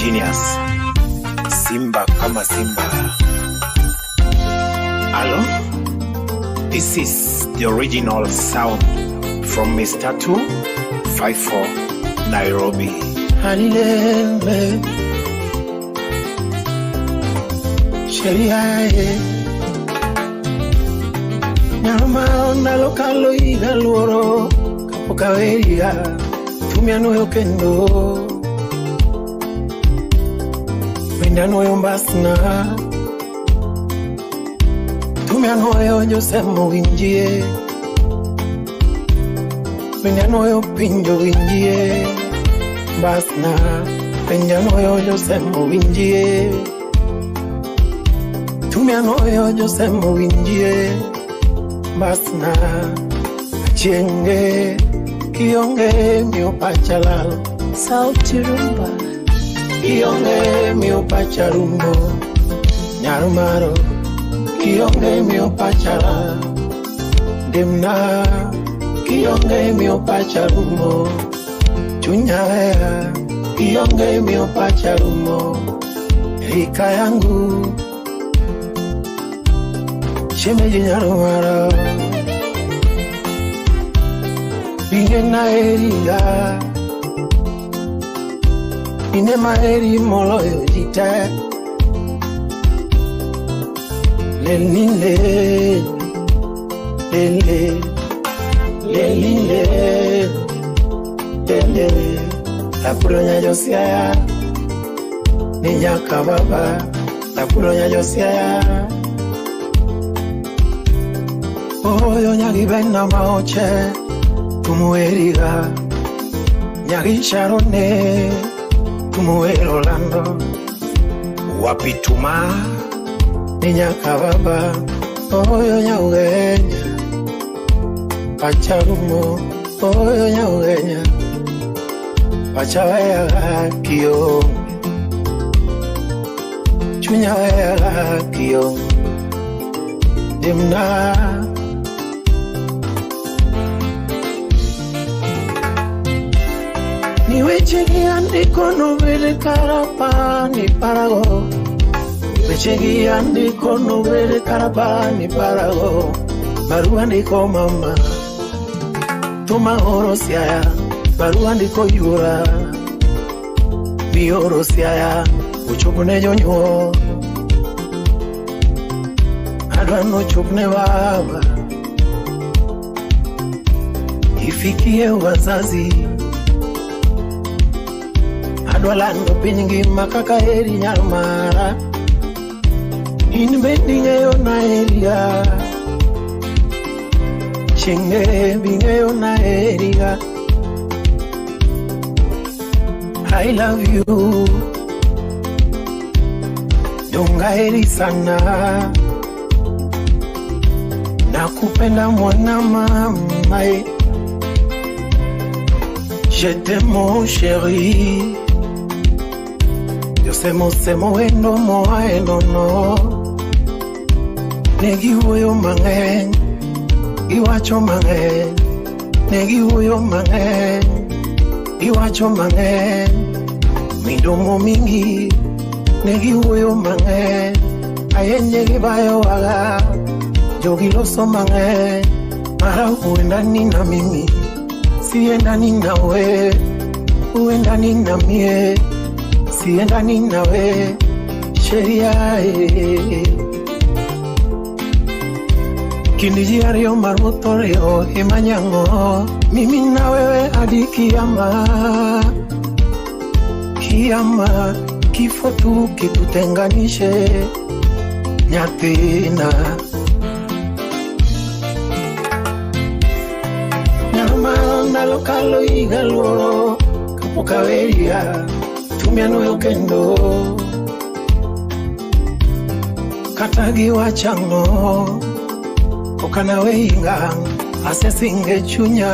Genius, Simba kama Simba. Hello, this is the original sound from Mr. 254 Nairobi. Halilele Sheria Nyama na lokalo igaloro Kapokaweria Tumiano yokendo Wendano yombasna Tumiano yo Josemo winjie Wendano yo pinjo winjie Basna Wendano yo Josemo winjie Tumiano yo Josemo winjie Basna Chenge Kionge mio pachalalo Sauti Rumba Kionge mio pacharumbo Nyarumaro Kionge mio pachala Demna Kionge mio pacharumbo Chunyawea Kionge mio pacharumbo Rika yangu Shemeji Nyarumaro Bingena eriga Inema eri moloyo jita Lelile Lele Lelile Lele La puronya Josiaya Ninya kababa La puronya Josiaya Oyo nyagi bena maoche Tumueriga Nyagi Sharone Tumuero Orlando Wapituma Ninya kababa Oyo nyaugenya Pacharumo Oyo nyaugenya Pachawea kio Chunyawea kio Dimna Niwechegi andiko novele karapa ni parago Niwechegi andiko novele karapa ni parago Barua ndiko mama Toma oro siaya Barua ndiko yura Bioro siaya Uchupune jonyo Adwano chupne baba Ifikie wazazi Adwalando pinyingi makaka eri Nyarumara Inbendingeyo na eria Chinge bingeyo na eria I love you Dunga eri sana Nakupenda mwana mama Je t'aime mon chéri Semo eno moa eno no Negi uyo mange Iwacho mange Negi uyo mange Iwacho mange Midomo mingi Negi uyo mange Ayenye gibayo waga Jogi loso mange Mara uendani na mimi Siendani na we Uendani na mie Siendani nawe sheria Kindijiario marutoreo imanyango Mimi na wewe hadi kiyama Kiyama kifo tu kitutenganishe Nyatina Nyama na lokalo igaloro Kapokaweria Tumiano yokendo Katagi wachango Okana weinga Asesinge chunya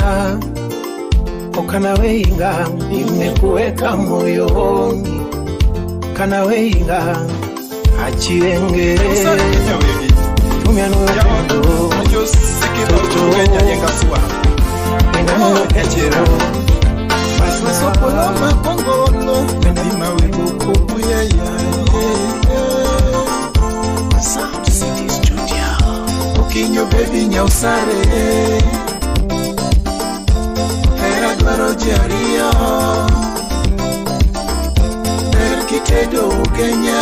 Okana weinga Imekuweka moyoni Kana weinga Achienge Tumiano yokendo Tumiano yokendo Sopoloma Kongo, Pena Imawe Boko hera dwaro jariyo, her kitedo ugenya,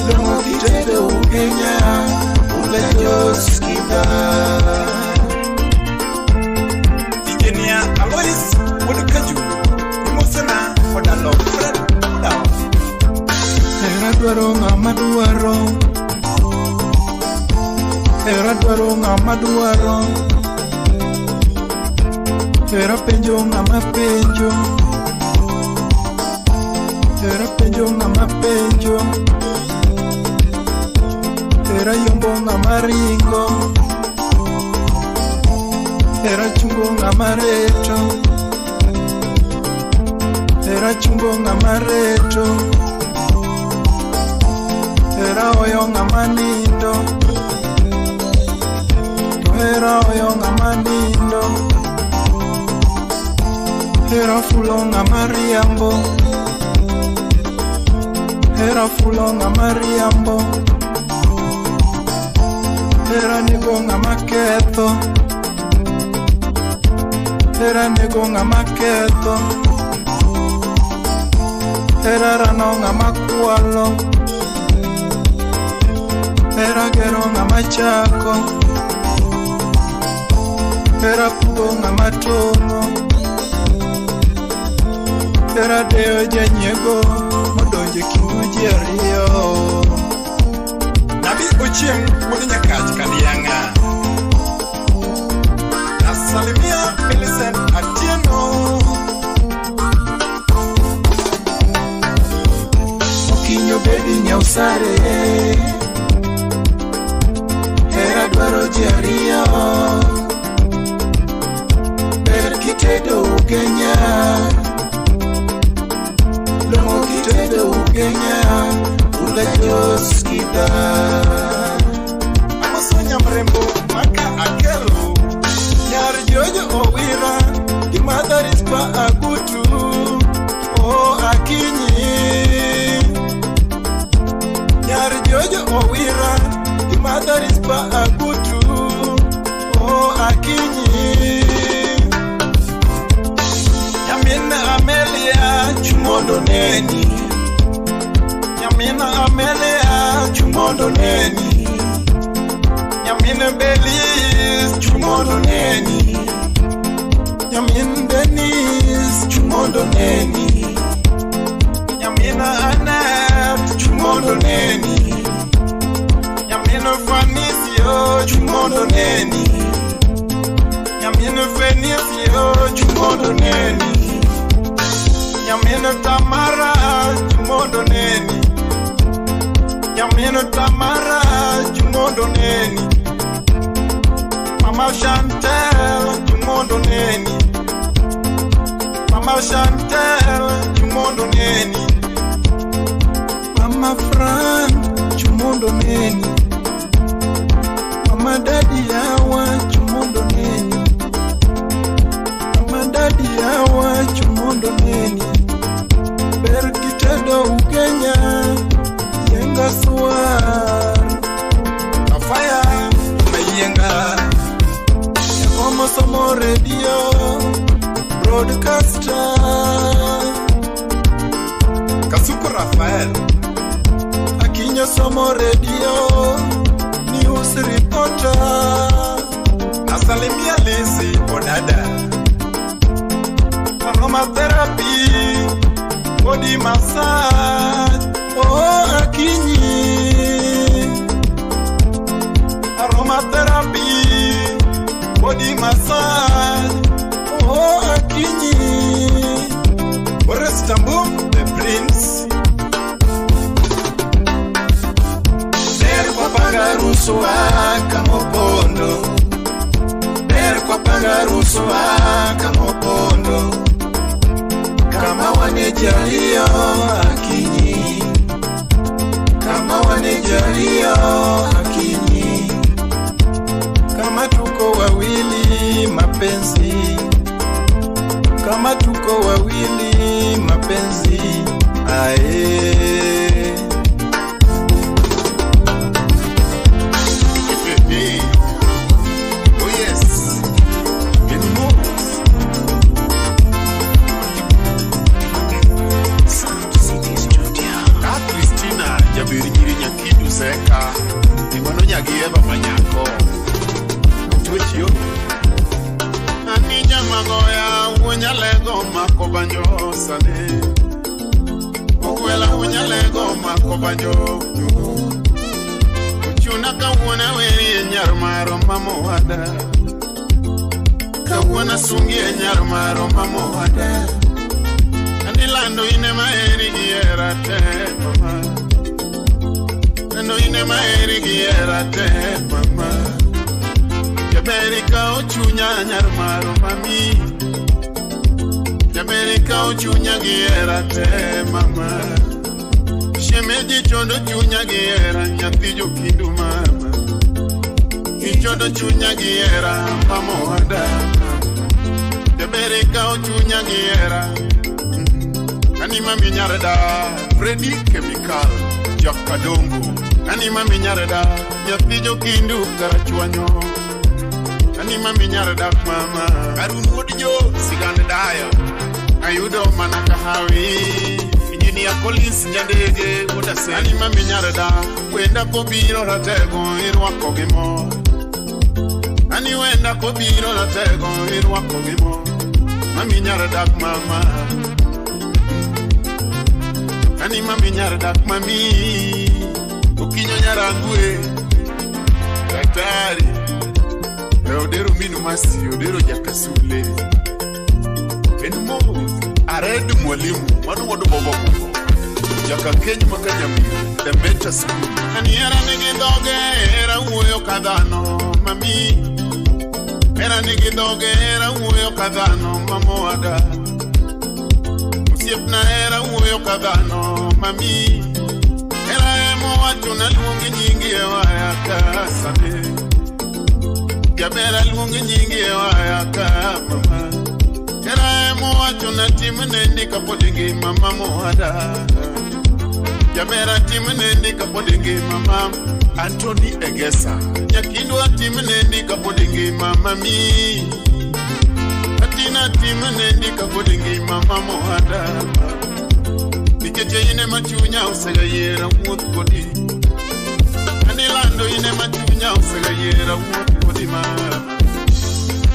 dongo kitedo ugenya, ungejos kida. Engineer Alois Wodukaju, Mosana Odalo Fred Down. Hera dwaro ng'ama dwaro, hera dwaro ng'ama dwaro, hera penjo ng'ama penjo, hera penjo ng'ama penjo, hera yombo ng'ama ringo, hera chungo ng'ama reto, hera chungo ng'ama reto, hera oyo ng'ama nindo, to hera oyo ng'ama nindo, hera fulo ng'ama riambo, hera fulo ng'ama riambo, hera nego ng'ama ketho, hera nego ng'ama ketho, hera rano ng'ama kwalo, hera gero ng'ama chako, hera pudho ng'ama tong'o, hera deyo janyego modonje kindu ji ariyo. Nabi Ochieng Wuod Nyakach Kadianga. Nasalimia Millicent Atieno. Okinyo bedi nyausare, hera dwaro ji ariyo, ber kitedo ugenya, dongo kitedo ugenya, ungejos kida. Amosonya mrembo maka akelo. Nyar Jojo Owira, the mother is pa agutu. Oh Akinyi. Nyar Jojo Owira, the mother is pa agutu. Oh Akinyi. Nyamina Amelia chumondo neni. Nyamina Amelia chumondo neni. Nyamina Belis chumondo neni. Nyamin Dennis chumondo neni. Nyamina Annette chumondo neni. Nyamina Fanicio chumondo neni. Nyamina Fenicio chumondo neni. Nyamina Tamara chumondo neni. Nyamina Tamara chumondo neni. Mama Chantel chumondo neni. Mama Chantel chumondo neni. Mama Fran chumondo neni, Mama Daddy Yawa chumondo neni, Mama Daddy Yawa chumondo neni, ber kitedo ugenya, yenga swar, Afaya Mayenga. Yakomo somo radio, broadcaster, Kasuku Rafael. Akinyo somo radio, news reporter, Nasalimia Lizzy Odada. aromatherapy, body massage, oh Akinyi, aromatherapy, body massage, oh Akinyi, Boris Tambum, the Prince. ber kwa pagaruso akamopondo, ber kwa pagaruso akamopondo, kama wanejalio Akinyi, kama wanejalio Akinyi, kama tuko wawili mapenzi, kama tuko wawili mapenzi, ae. banjo sane Okwela unyalego mako banjo Uchuna kawona weri nyar maro mamo wada Kawona sungi nyar maro mamo wada Anilando ine maeri giera te mama Ando ine maeri giera te mama Yaberika ochunya nyar maro mami Yaberika ochunya giera te mama Shemeji chondo chunya giera nyatijo kindu mama Ichondo chunya giera mamo wada Yaberika ochunya giera Anima minyarada Freddy Chemical Jakadongo Anima minyarada Nyatijo kindu karachuanyo Anima minyarada mama Arun wodijo Sigande daya Ayudo manaka hawi Engineer Collins nyandege Udase Anima minyarada Wenda kobiro ratego Irwako gimo Ani wenda kobiro ratego Irwako gimo Minyarada mama Ani mami nyaradak mami Ukinyo nyarangue Daktari Odero minu masi Odero jakasule Enmo Aredu mwalimu Wanu wadu bobo kubo Jaka kenyu makajami Demecha siku Ani era nigi doge Era uyo kadano mami Era nigi doge Era uyo kadano mamoada Siepna era uyo kadano mami Era emo wachuna lungi nyingi ewaya kasane Yabera lungi nyingi ewaya ka mama Era emo wachuna timu nendi kapodingi mama mohada Yabera timu nendi kapodingi mama Anthony Egesa Yakindwa timu nendi kapodingi mama mi Atina timu nendi kapodingi mama mohada Nikeche ine machunya usega yera kodi Anilando ine machunya usega yera kodi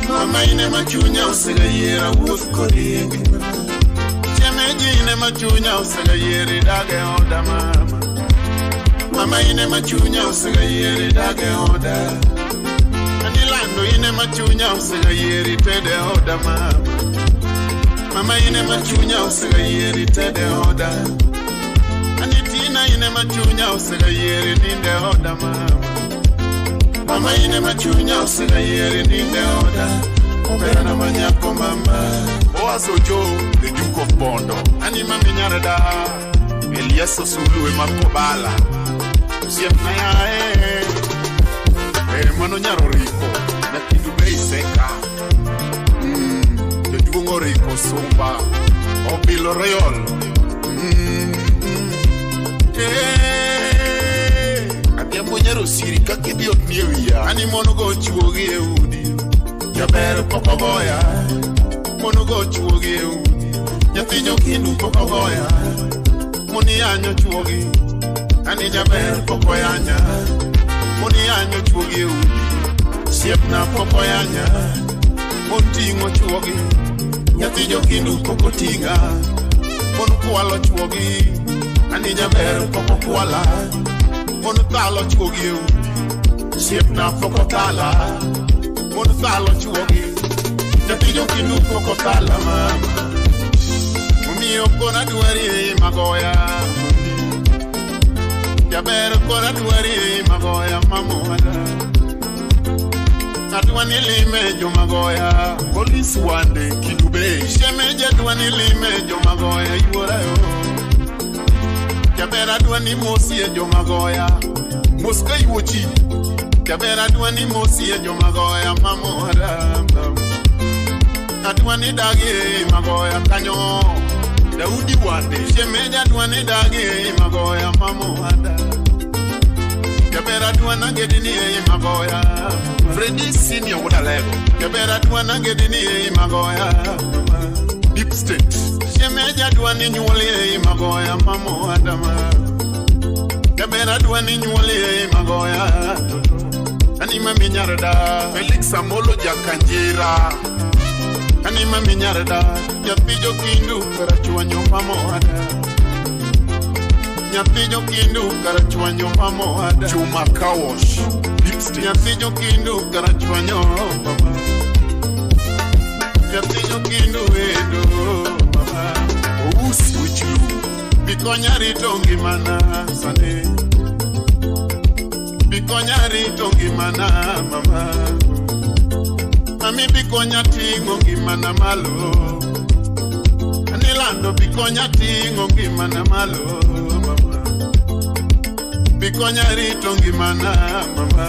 Mama ine machunya usega yera kodi Chemeji ine machunya usega yera dage oda mama Mama ine machunya usega yera dage oda Anilando ine machunya usega yeri tede oda mama Mama ine machunya usega yeri tede oda Anitina ine machunya usega yeri ninde oda mama Mama ine machunya usega yeri ninde oda Obera na manyako mama Oazo jo, the Duke of Bondo Ani mami nyarada Eliaso suluwe makobala Siepna ya mano nyaro riko na kindu bei seka Jojugo riko sumba Obilo reyol Atia mwenyero sirika kidiot niewia Ani mono go chuogi eudi Jaber pokogoya Mono go chuogi eudi Nyatijo kindu pokogoya Moni anyo chuogi Ani jaber pokoyanya Moni anyo chuogi eudi Siepna pokoyanya Montingo chuogi Nyatijo kindu pokotinga Monu kualo chuogi Ani jaber pokokuala Monu talo chuogi eudi Siepna pokotala Monu talo chuogi Nyatijo kindu pokotala mama Mumio kona duari magoya Jaber kona duari magoya mamoada Atwani lime jo magoya Police wande kidube Shemeje atwani lime jo magoya Iwora yo Jaber atwani mosi jo magoya Moska iwochi Jaber atwani mosi jo magoya mamoada Atwani dagi magoya kanyo Daudi wande Shemeje atwani dagi magoya mamoada Kebera tuana gedini magoya Freddy Senior wudalego Kebera tuana gedini magoya Deep State Shemeja tuani nyuoli magoya mamo adama Kebera tuani nyuoli magoya Anima minyarada Felix Amolo Jakanjira Anima minyarda, nyapijo kindu karachuanyo mamoada. Nyapijo kindu karachuanyo mamoada. Chuma kawash, lipstick. Nyapijo kindu karachuanyo mama. Nyapijo kindu edo mama. Switch you. Bikonyari tongi mana sane. Bikonyari tongi mana mama. Mami bikonya tingo ngimana malo. Anilando bikonya tingo ngimana malo mama. Bikonya rito ngimana mama.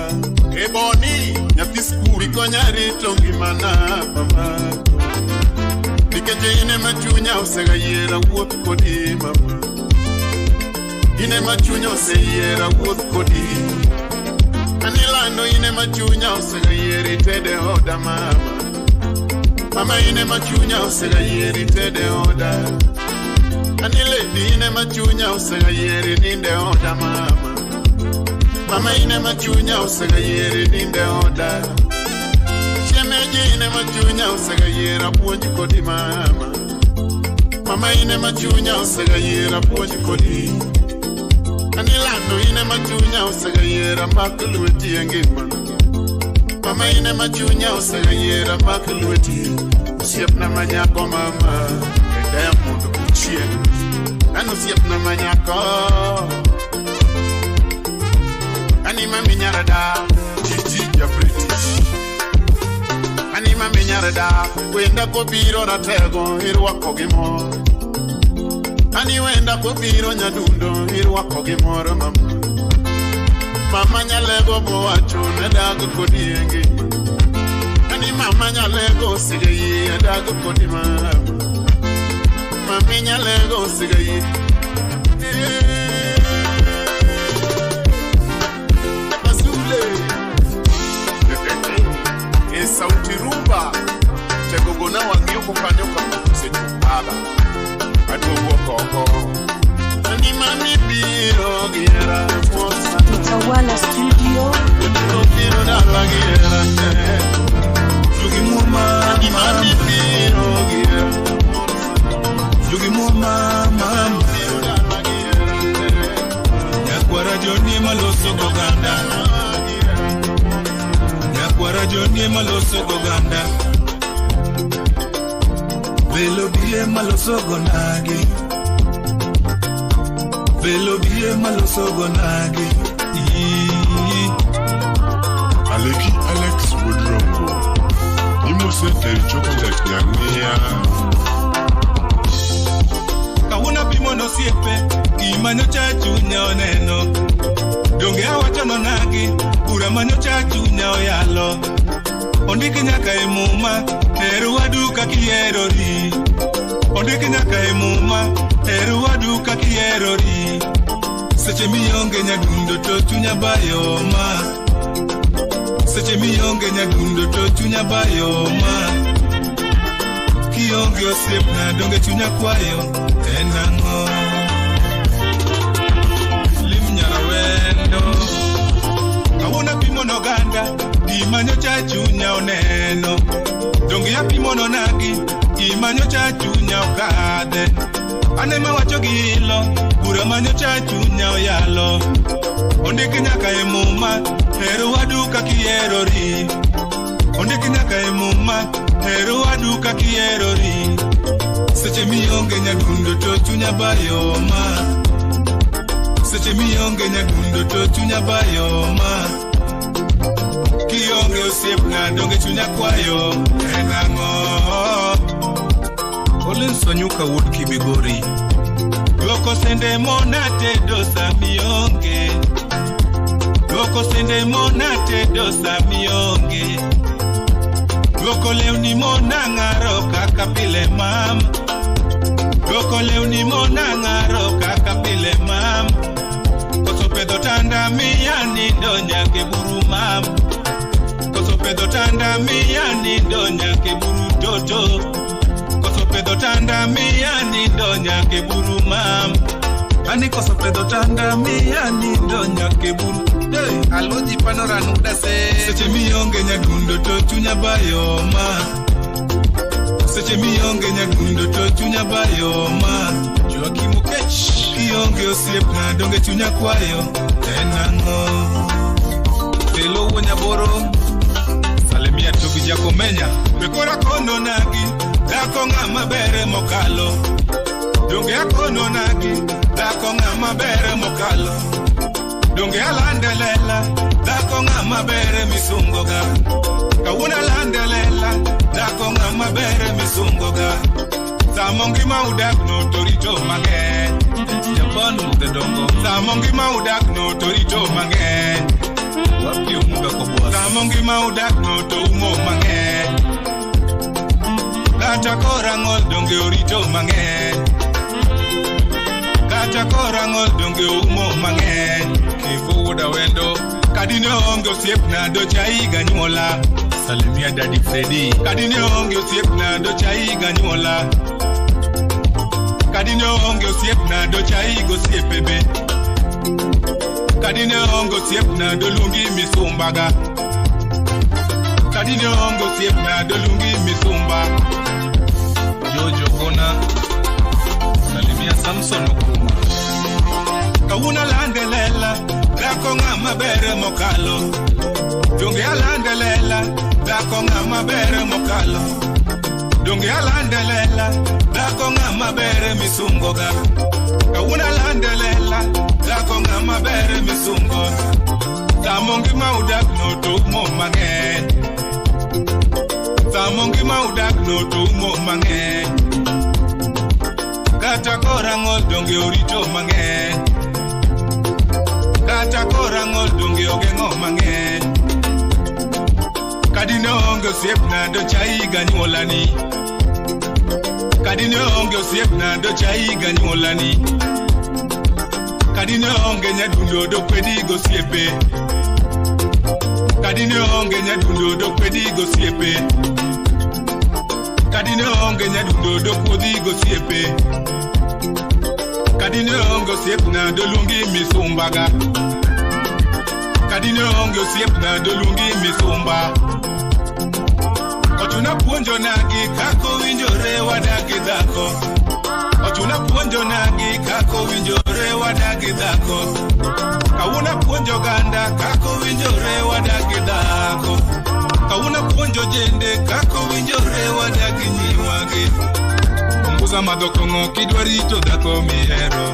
Eboni nyathi school bikonya rito ngimana mama. Bikeje ine machunya usega yera wuoth kodi mama. Ine machunya useyera wuoth kodi. Anilando ine machunya usega yeri tede oda mama. Mama ine machunya usega yeri tede oda. Aniledi ine machunya usega yeri ninde oda mama. Mama ine machunya usega yeri ninde oda. Shemeji ine machunya usega yera puonji kodi mama. Mama ine machunya usega yera puonji kodi. Anilando ine machunya usega yera makulweti engima. Mama ine machunya usega yera makulweti. Usiep na manyako mama. Edaya mundo kuchie. Anu siep na manyako. Anima minyarada. Gigi ya British. Anima minyarada. Wenda kopiro na tego. Irwa kogimo. Ani wenda kopiro nyadundo. Irwa kogimoro mama. Mama nyalego boacho. Nedago kodi engima. Ani mama nyalego sigayi. Nedago kodi mama. Mami nyalego sigayi. Sauti rumba tegogona wangioko kanyoka kusechupada adogo koko ani mami biro gira fosa Utawala studio biro na bagira yugi mama ani mami biro gira yugi mama biro na bagira yakwara joni maloso goganda Joni maloso goganda Velo bie maloso gonagi Velo bie maloso gonagi Aleki Alex Woodrongo Imo sete chocolate nyamia Kawuna pimo no siepe Imanyo chachu nyaoneno Donge awachano nagi Ura manyo chachu nyaoyalo Ondiki nyaka emuma Teru waduka kierori Ondiki nyaka emuma Teru waduka kierori Seche miyonge nyadundo to chunya bayoma Seche miyonge nyadundo to chunya bayoma Kiyonge osiep na donge chunya kwayo Enango Lim nyara wendo Kawuna pimo no ganda Imanyo chachunya oneno Dongi ya pimono nagi Imanyo chachunya okade Anema wacho gilo Ura manyo chachunya oyalo Ondiki nyaka emuma Heru waduka kierori Ondiki nyaka emuma Heru waduka kierori Seche miyonge nyadundo to chunya bayoma Seche miyonge nyadundo to chunya bayoma Kiyonge osiep na donge chunya kwayo Enango Colin Sonyuka Wood Kibigori Loko sende monate dosa miyonge Loko sende monate dosa miyonge Loko leuni mona ngaro kaka pile mama Loko leuni mona ngaro kaka pile mama Koso pedo tanda miyani donya keburu mama Koso pedo tanda miyani donya keburu toto Koso pedo tanda miyani donya keburu mam Ani koso pedo tanda miyani donya keburu Hey, aloji panoranu dase Seche miyonge nyadundo to chunya bayoma Seche mionge nyadundo to chunya bayo ma jua kimukech kionge osiepna donge chunya kwayo enango telo wonya boro salemia to bija komenya bekora kono nagi dako ngama bere mokalo donge akono nagi dako ngama bere mokalo donge alandelela dako ngama bere misungoga kawuna landelela dako ngama bere misungoga samongi maudak no torito mange japonu de dongo samongi maudak no torito mange wapi umuga ko boss samongi maudak no to umo mange kata korangol donge orito mange kata korangol donge umo mange kifu woda wendo kadino onge osiepna do chaiga nyola salimia Daddy Freddy kadino onge osiepna do chaiga nyola kadino onge osiepna do chaigo siepebe kadino onge osiepna do lungi misumbaga kadino onge osiepna do lungi misumba Jojo Kona salimia Samson Okuma kawuna landelela dako ngama bere mokalo donge alandelela dako ngama bere mokalo donge alandelela dako ngama bere misungoga kawuna landelela dako ngama bere misungo samongi maudak no to mo mange samongi maudak no to mo mange kata korangol donge orito mange kata korangol donge ogengo mange kadino onge osiepna do chaiga nyolani kadino onge osiepna do chaiga nyolani kadino onge nyadundo do kwedi go siepe kadino onge nyadundo do kwedi go siepe kadino onge nyadundo do kwedi go siepe kadino onge osiepna do lungi misumbaga kadino onge osiepna do lungi misumba Otuna puonjo nagi kako winjore wadagi dhako Otuna puonjo nagi kako winjore wadagi dhako Kawuna puonjo ganda kako winjore wadagi dhako Kawuna puonjo jende kako winjore wadagi nyiwagi Punguza madokongo kidwarito dhako mihero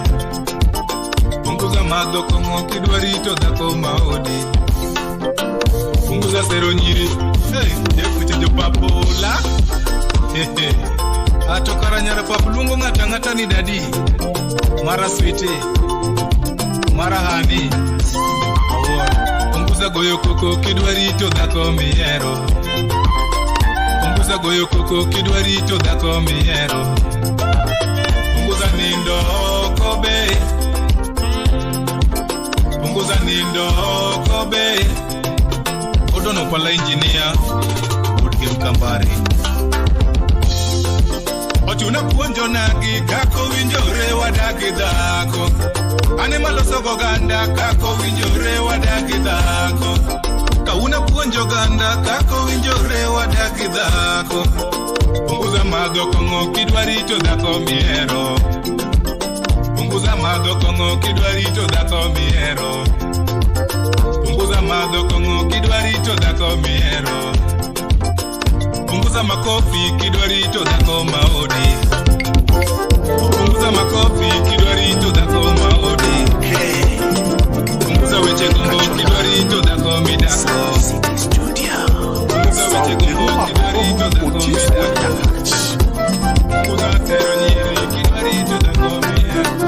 Punguza madokongo kidwarito dhako maodi Punguza sero nyiri Yo papola atokara nyara papulungo ngata ni dadi mara sweetie mara hani punguza goyo koko kidwarito dhako mihero punguza goyo koko kidwarito dhako mihero punguza nindo kobe punguza nindo kobe odono pala engineer Kambari Otuna puonjo nagi kako winjore wadagi dhako Ane maloso ganda kako winjore wadagi dhako Kauna puonjo ganda kako winjore wadagi dhako Punguza madokongo kidwarito dhako mihero Punguza madokongo kidwarito dhako mihero Punguza madokongo kidwarito dhako mihero Punguza makofi kidwarito dhako maodi Punguza makofi kidwarito dhako maodi Punguza weche gombo kidwarito dhako midako Punguza weche gombo kidwarito dhako midako Punguza tero nyiri kidwarito dhako midako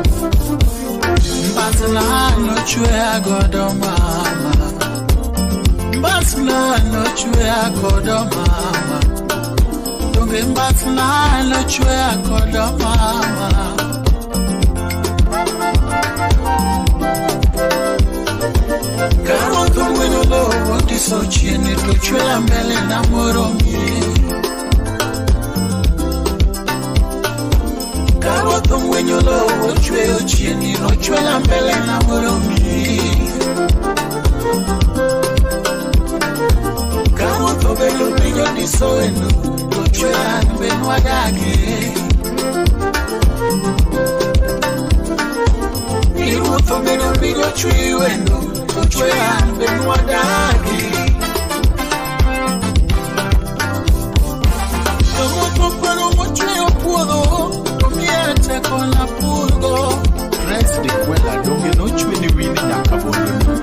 Mbatla no chwe agodo mama Mbatla no chwe agodo mama Donge mbatla no chwe agodo mama Karo kongwe no lo Woti so chieni to chwe la mbele na moromi Karo kongwe no lo Chwe o chieni no chwe la mbele na moromi Karo to belo brillo di soeno chwean ben wadagi Iruto beno bigo chwi wendo chwean ben wadagi Iruto pero mo chwe opuodo tomiete con la purgo Rest de quella donge no chwe ni wini nyaka bondo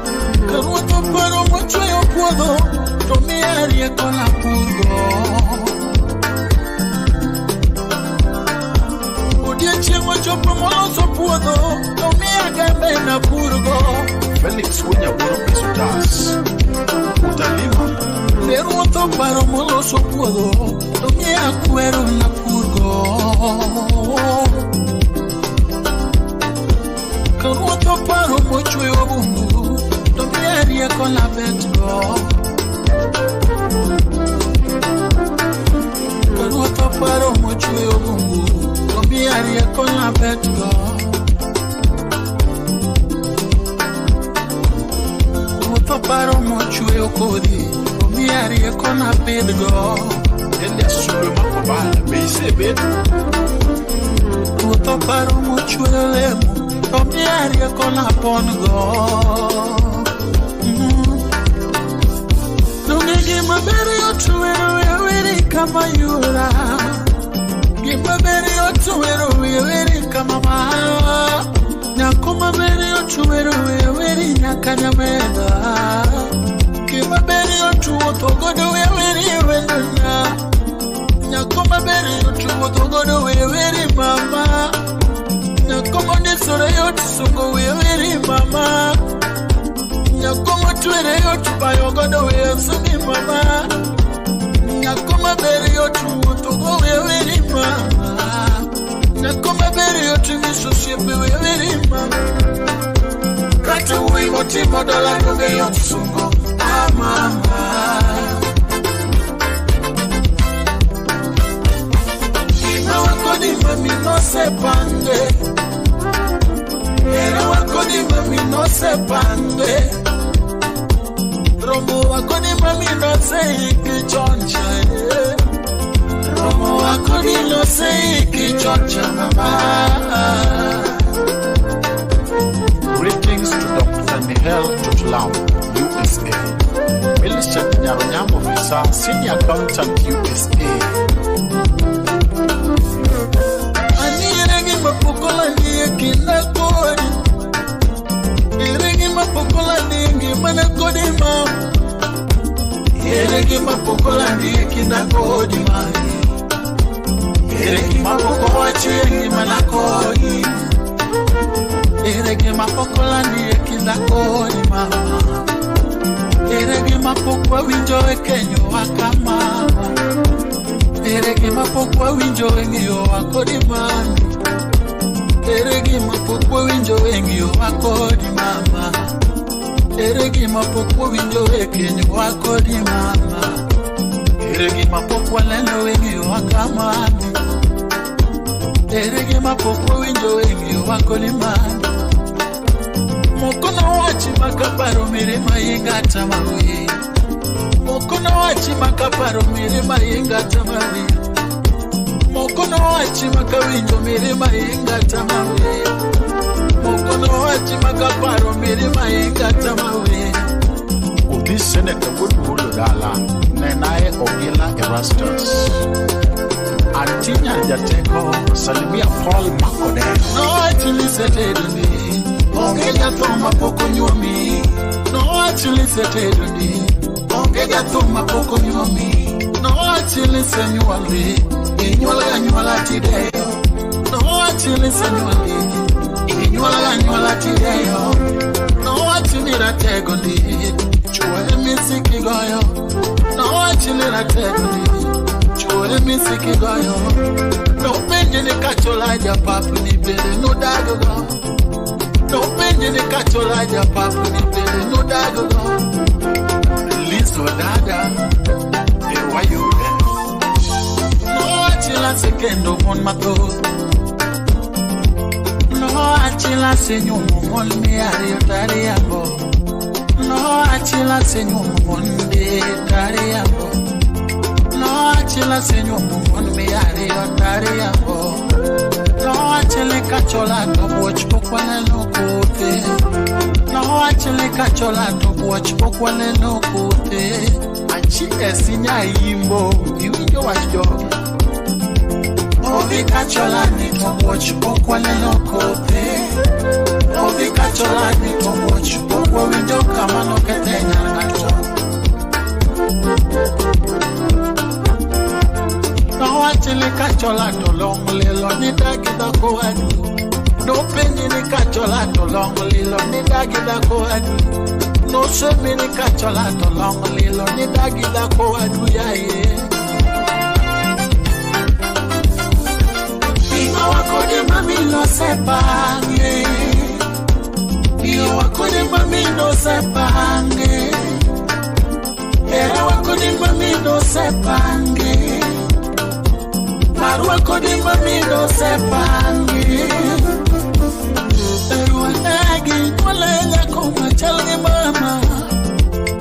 Iruto pero mo chwe opuodo tomiete con la purgo Chengo chopo moloso puodo no mi agambe na purgo Felix Wunya boro pesutas Utalima Leruto paro moloso puodo no mi acuero na purgo Karuto paro mochwe obungu no mi arie con la betgo Karuto paro mochwe obungu Miaria con la betgo Muto paro mochwe okodi Miaria con la betgo Ende sulu makobala beise bet Muto paro mochwe lemu Miaria con la pongo Nungegi mabere otuwero Wiri kama yura Gima beri otuwero wiri kama maa Nyakuma beri otuwero wiri nyakanyameda Gima beri otuwotogodo wiri wenduna Nyakuma beri otuwotogodo wiri mama Nyakuma nisore yotusungo wiri mama Nyakuma tuwere yotupayogodo wiri mama Nyakuma beri otuwotogo wiri mama Nyakuma beri otumisosiepe wiri mama Kata uwimo timo dola nuge yotusungo mama Ima wako di mami no sepande Era wako di mami no sepande Romo wako di mami no seiki choncha Romo wako di no seiki choncha mama Greetings to Dr. Nihel Tutlam, USA. Millicent Nyaronyamo Visa, Senior Accountant, USA. Aniregi mapokola ndiye kina kodi Iregi mapokola ndiye mana kodi ma Iregi mapokola ndiye kina kodi ma Iregi mapokola ndiye mana kodi Iregi mapokola ndiye kina kodi ma Iregi mapokola winjo ekenyo wakama Eregi mapokwa winjo wengiyo wakodi mami Eregi mapokwa winjo wengiyo wakodi mama Eregi mapokwa winjo wekenyo wakodi mama Eregi mapokwa leno wengiyo wakamami Eregi mapokwa winjo wengiyo wakodi mami Mokono wachi makaparo mirima ingata mawe Mokono wachi makaparo mirima ingata mawe Mokono wachi makawinjo mirima ingata mawe Mokono wachi makaparo mirima ingata mawe Ubi Senator Woodhull Dala Nenae Ogila Erastus Antinya Jateko Salimia Paul Makode No actually said me Ongeja thoma poko nyomi No actually said me Ongeja thoma poko nyomi No actually senyuali Inyuala tideyo No actually senyuali Inyuala tideyo No actually rategoli Chue misiki goyo No actually rategoli Chue misiki goyo No penye ni kacholaja papu ni bele no dagogo No penye ni kacholaja papu ni bele no dagogo Lizo dada Ewa yule No achila sekendo mon mato No achila senyumu mon miari otari yambo No achila senyumu mon de tari yambo No chila senyo mumon me yare otare yabo. No achele kachola to watch pokwane no kote. No achele kachola to watch pokwane no kote. Achi esinya yimbo iwinjo wachjo. Ovi kachola ni to watch pokwane no kote. Ovi kachola ni to watch pokwane winjo kama no ketenya ngato. No achele kachola to long lilo ni dagida ko adu. No penny ni kachola to long lilo ni dagida ko adu. No semi ni kachola to long lilo ni dagida ko adu ya ye. Iwa wakode mami no sepange. Iwa wakode mami no sepange. Era wakode mami no sepange. Marua kodi mami no sepangi. Pero anagi nwalenya koma chalgi mama.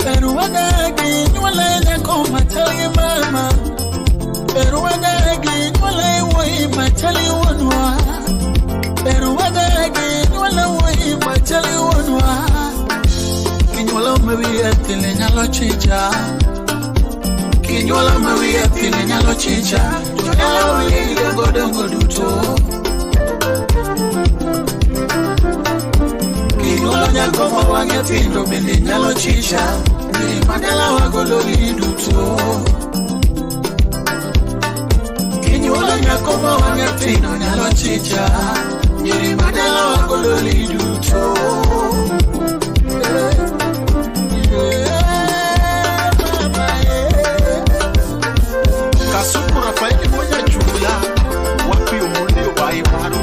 Pero anagi nwalenya koma chalgi mama. Pero anagi nwale woi machali wanwa. Pero anagi nwale woi machali wanwa. Kinyola mabi etile nyalo chicha. Kinyola mabi etile nyalo chicha. Ewe godongo duto. Kinyola nyakoma wange tindo bende nyalo chicha. Ni mandela wagodoli duto. Kinyola nyakoma wange tindo nyalo chicha. Ni mandela wagodoli duto. Kasuku Rafaeli moja chula. Wapi umulio bai maru.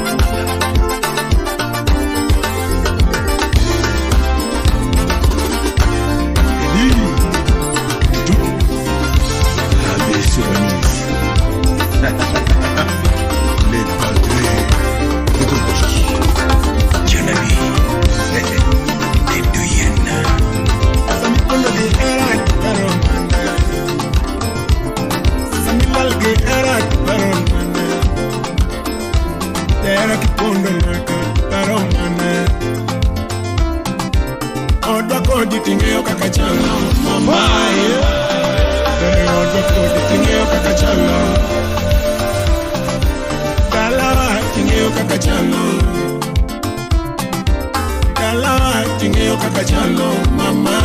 Tingeo kakachalo mama tingeo kakachalo Dalawa tingeo kakachalo Dalawa tingeo kakachalo mama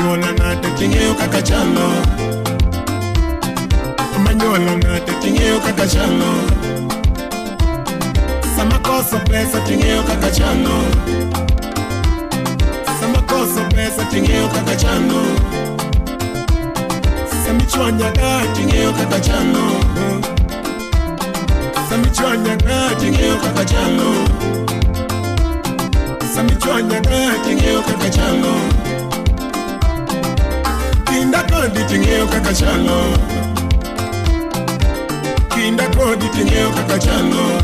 Nyola nate tingeo kakachalo Manyola nate tingeo kakachalo Samakoso pesa tingeo kakachalo Koso pesa tingeo kakachano. Samichwanya ga tingeo kakachano. Samichwanya ga tingeo kakachano. Samichwanya ga tingeo kakachano. Kinda kodi tingeo kakachano. Kinda kodi tingeo kakachano.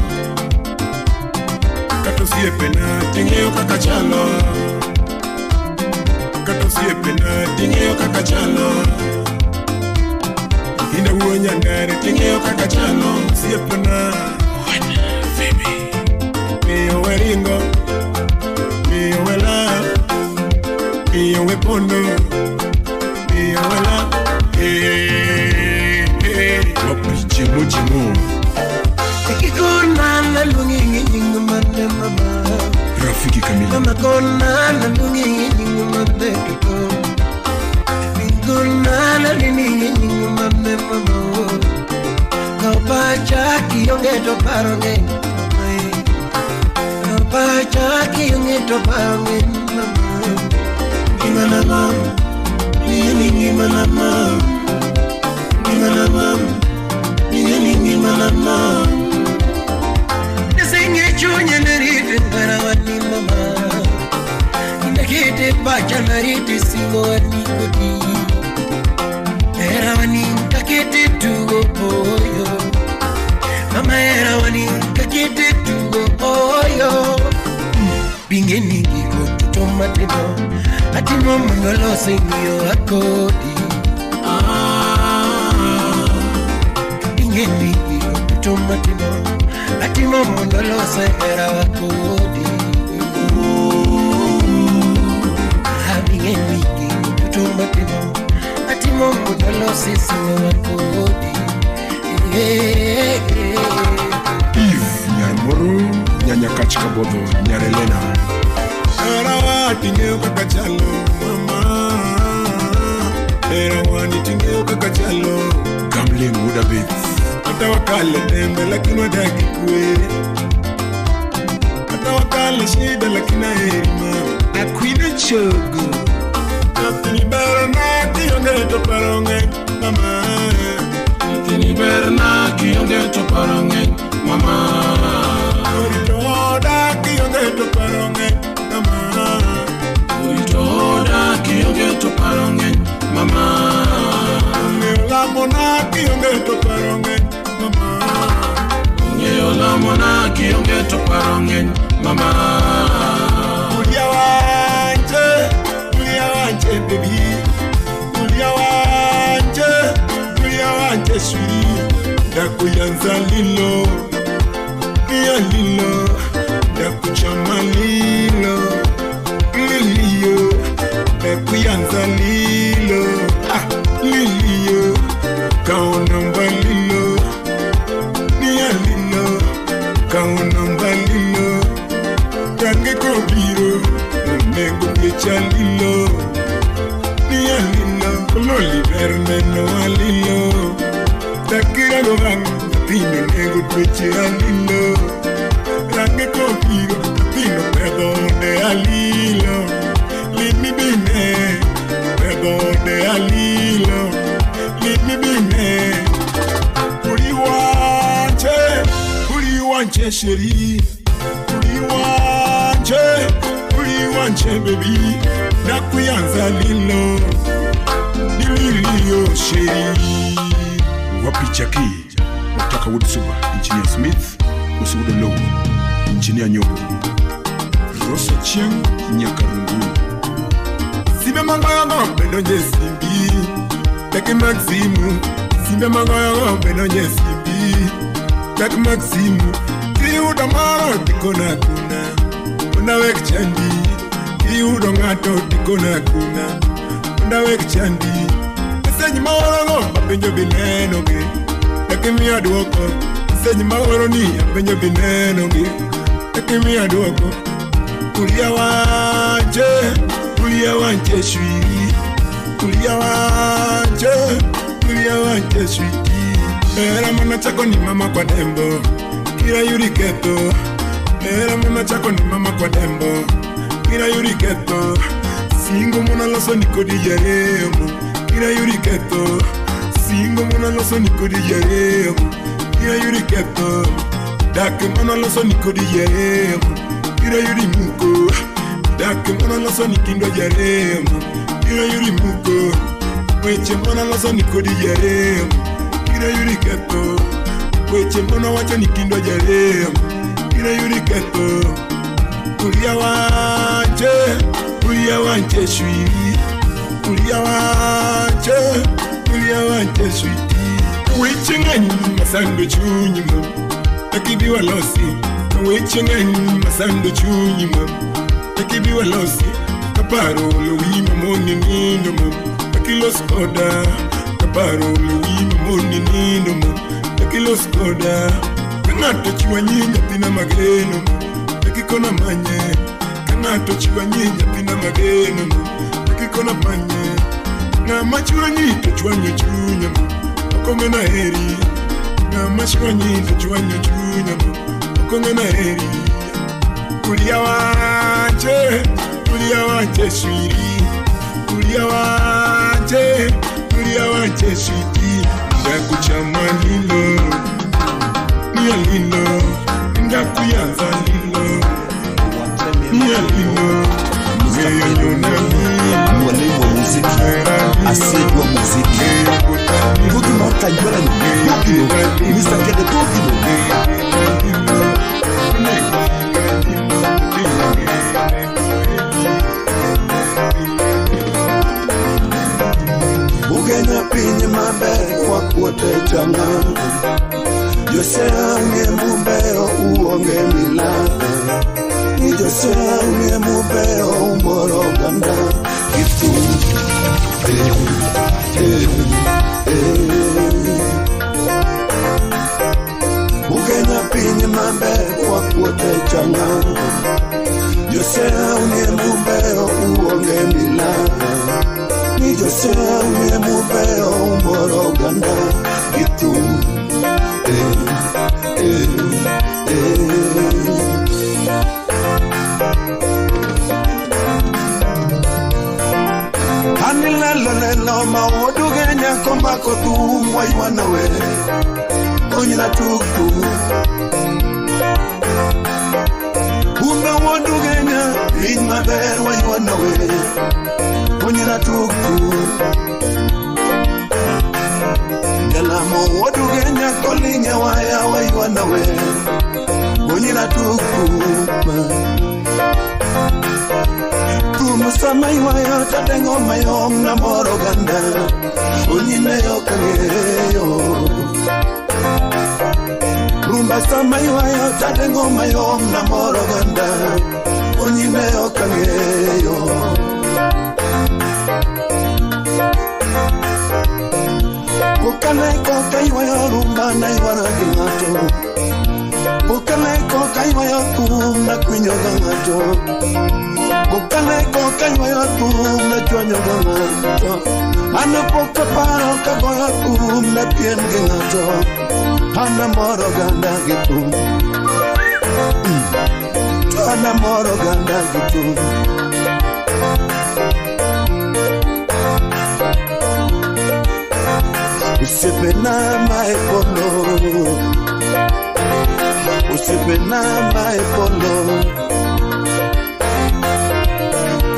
Katosie pena tingeo kakachano. Kato siempre na tingeo kakachano. Ina uonya ndare tingeo kakachano. Siempre na Mio weringo Mio wela Mio wepondo Mio wela Wapiche mochimo Tekikona na lungi nyingu mande mama Rafiki Kamila Mama kona na lungi nyingu mande tuko Bingona na lini nyingu mande mama Kapacha kiongeto paronge Kapacha kiongeto paronge mama Ngimana mama Nini ngimana mama Ngimana mama Nini ngimana mama Nesenye chunye nerite ngarawani mama Inakete bacha narite singo wani kodi Erawani kakete tugo poyo Mama erawani kakete tugo poyo Bingeni kiko tutomatino Atimo mangolo senyo akodi Abingendi kutumatimo atimo mondolo sehera wakodi Abingendi kutumatimo atimo mondolo sesimo wakodi If Nyamuru Nyanya Kachika Bodo Nyarelena Arawa Tingeo Kakachalo Mama Erawa Tingeo Kakachalo Gambling Woodabits Atawakale Dembe Lakini wadaki kwe Atawakale Shida Lakini Erima Akwina Chogu Natini Barana Kiyongeto Paronge Mama Natini Barana Kiyongeto Paronge Mama Uritoda Kiyongeto Paronge Mama Uritoda Kiyongeto Paronge Mama Ungeola Mona Kiyongeto Paronge Mama Ungeola Mona Kiyongeto Paronge Mama Ulia wanje baby Ulia wanje sweetie Dakuyanza lilo Nia lilo Dakuchama lilo Liliyo Dakuyanza lilo Liliyo Kaonamba lilo Nia lilo Kaonamba lilo Range kobiro Munengo pecha lilo Nia lilo Kololi vermeno alilo Takira no hang Tino nego peche alilo Range kobiro Tino perdone alilo Leave me be me Perdone alilo Leave me be me Uri wanje sheri Uri wanje baby Nakuyanza lilo Nililiyo sheri Wapichaki Utaka Woodsuba Engineer Smith Usugude Low Engineer Nyoki Rosa Chiang Nyakarungu Simbe mangoyo Benonye simbi Take Maximu Simbe mangoyo Benonye simbi Take Maximu Tiuda maro Tikona kuna Unawek chandi Tiuda ngato Tikona kuna Unawek chandi Senyi mawaro Apenjo bineno ge Take mi aduoko Senyi mawaro ni Apenjo bineno ge Take mi aduoko Ulia wanje shwiri Ulia wanje shwiri Era mwana chako ni mama kwa dembo Kira yuri keto Era mwana chako ni mama kwa dembo Kira yuri keto Singo mwana loso nikodi yaremo Kira yuri keto Singo mwana loso nikodi yaremo Kira yuri keto Dake mwana loso nikodi yaremo Kira yuri muko Dake mwana loso nikindo yaremo Kira yuri muko Weche mwana loso nikodi yaremo Kira yuri keto Weche mwana wacha nikindo yaremo Kira yuri keto Ulia wanje shwiri Ulia wanje shwiri Weche ngani masando chunyimo Takibi walosi Weche ngani masando chunyimo Takibi walosi Kaparo luwima moni nino mo Takilos koda Kaparo luwima moni nino mo Takilos koda Kanato chiwa nyinya tina mageno mo Takikona manye Kanato chiwa nyinya tina mageno mo Takikona manye Na machiwa nyito chwanyo chunya mo Okonge na heri Na machiwa nyito chwanyo chunya mo Okonge na heri Ulia wanje shwiri Ulia wanje shwiri Ndakuchama lilo Nia lilo Ndakuyanza lilo Nia lilo Meyo nyona lilo Mwalimu wa muziki Asili wa muziki Kuki mwaka njwara ni Mr. Kede Tokino Ugenya pinye maber kwa kuote changa Josea unge mubeo uonge milaka Ni Josea unge mubeo umoro ganda Kitu Ugenya pinyi maber kwa kuote changa Josea unge mubeo uonge milaka Ni Josea unge mubeo umoro ganda Kitu Anila lolo ma odugenya komba ko tu moy wanawe onyina tuktu Bunda wodugenya in maber way wanawe onyina tuktu Galamo wodugenya kolinya waya way wanawe onyina tuktu Musamai waya tatengo mayom na moro ganda Unyine yo kangeyo Rumba samai waya tatengo mayom na moro ganda Unyine yo kangeyo Ukale ko kai waya rumba na iwana kingato Ukale ko kai waya kum na kwinyo gangato Bukale ko kanyo kum na chonyo gangato Ana poka paro ka goya kum na pien gangato Ana moro ganda gitu Ana moro ganda gitu Usipena mai polo Usipena mai polo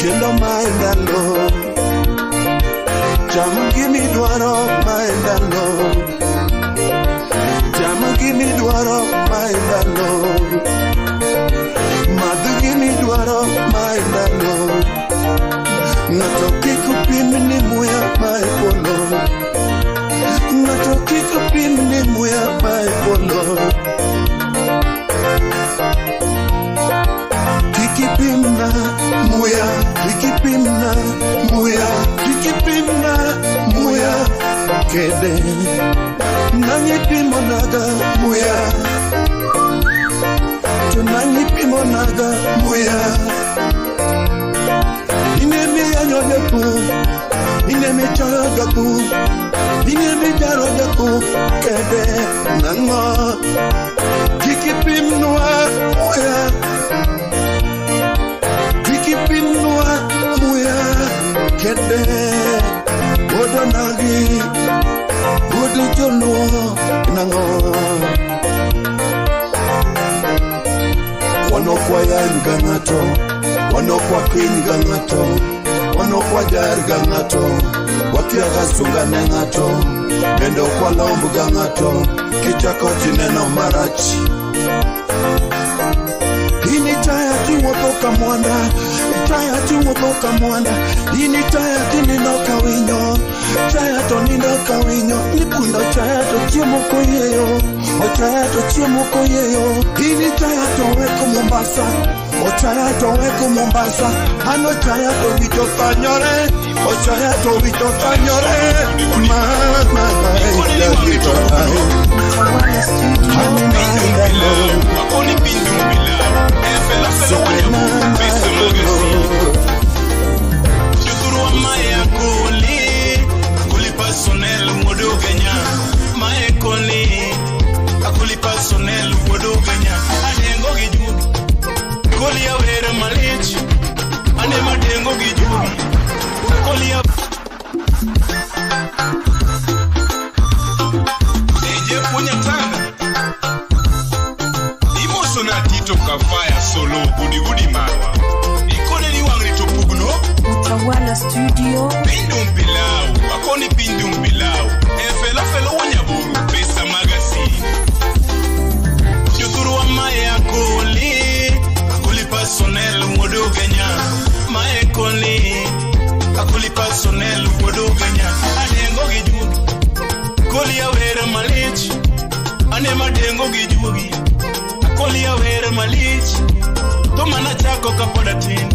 Kendo maendalo Jamu gimi duaro maendalo Jamu gimi duaro maendalo Madu gimi duaro maendalo Natoki kupimini muya maepolo Natoki kupimini muya maepolo Kikipimna muya, kikipimna muya, kikipimna muya Kede Nanyi pimo naga muya Tunanyi pimo naga muya Inemi yanyonya ku Inemi charaga ku Inemi charaga ku Kede Nango Kikipimna muya Kipinwa muya kede Odo nagi Odo jono nango Wanokwa ya ngangato Wanokwa kin gangato Wanokwa jar gangato Wakia gasunga nengato Bendo kwa lombu gangato Kichako jineno marachi Ini taya tuwotoka mwanda Taya tuwotoka mwanda Ini taya tininoka winyo Taya to ninoka winyo Nipundo taya to chiemo koyeyo O taya to chiemo koyeyo Ini taya to weko Mombasa O taya to weko Mombasa Ano taya to vito kanyore O taya to vito kanyore Mama ila vito Fire solo gudi gudi marwa ikone ni wangri to pugno Utawala studio pindum pilau akoni pindum pilau fela wanyaburu pesa magazine juturu wa maya kuli personnel modo genya maya kuli personnel modo genya adengo giju malich ane madengo gi juogi akoli awere malich to mana chako kapoda tin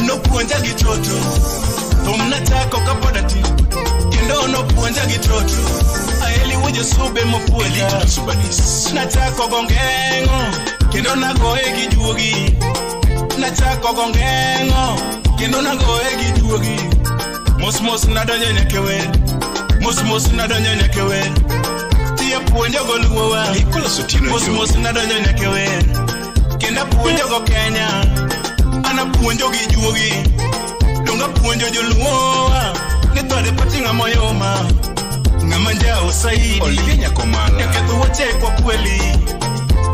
no puonja gi toto to mana chako kapoda tin kendo no puonja gi toto aeli wuje sube mopuonja subanis na chako gongengo kendo na goe gi juogi na chako gongengo kendo na goe gi juogi mos na donyo nyakewe mos na donyo nyakewe tia puonjo go luwa mos na donyo nyakewe kenda puonjo go Kenya ana puonjo gi juogi donga puonjo jo luwa ne tode patinga moyoma ngama njao saidi oligenya komala ketu wote kwa kweli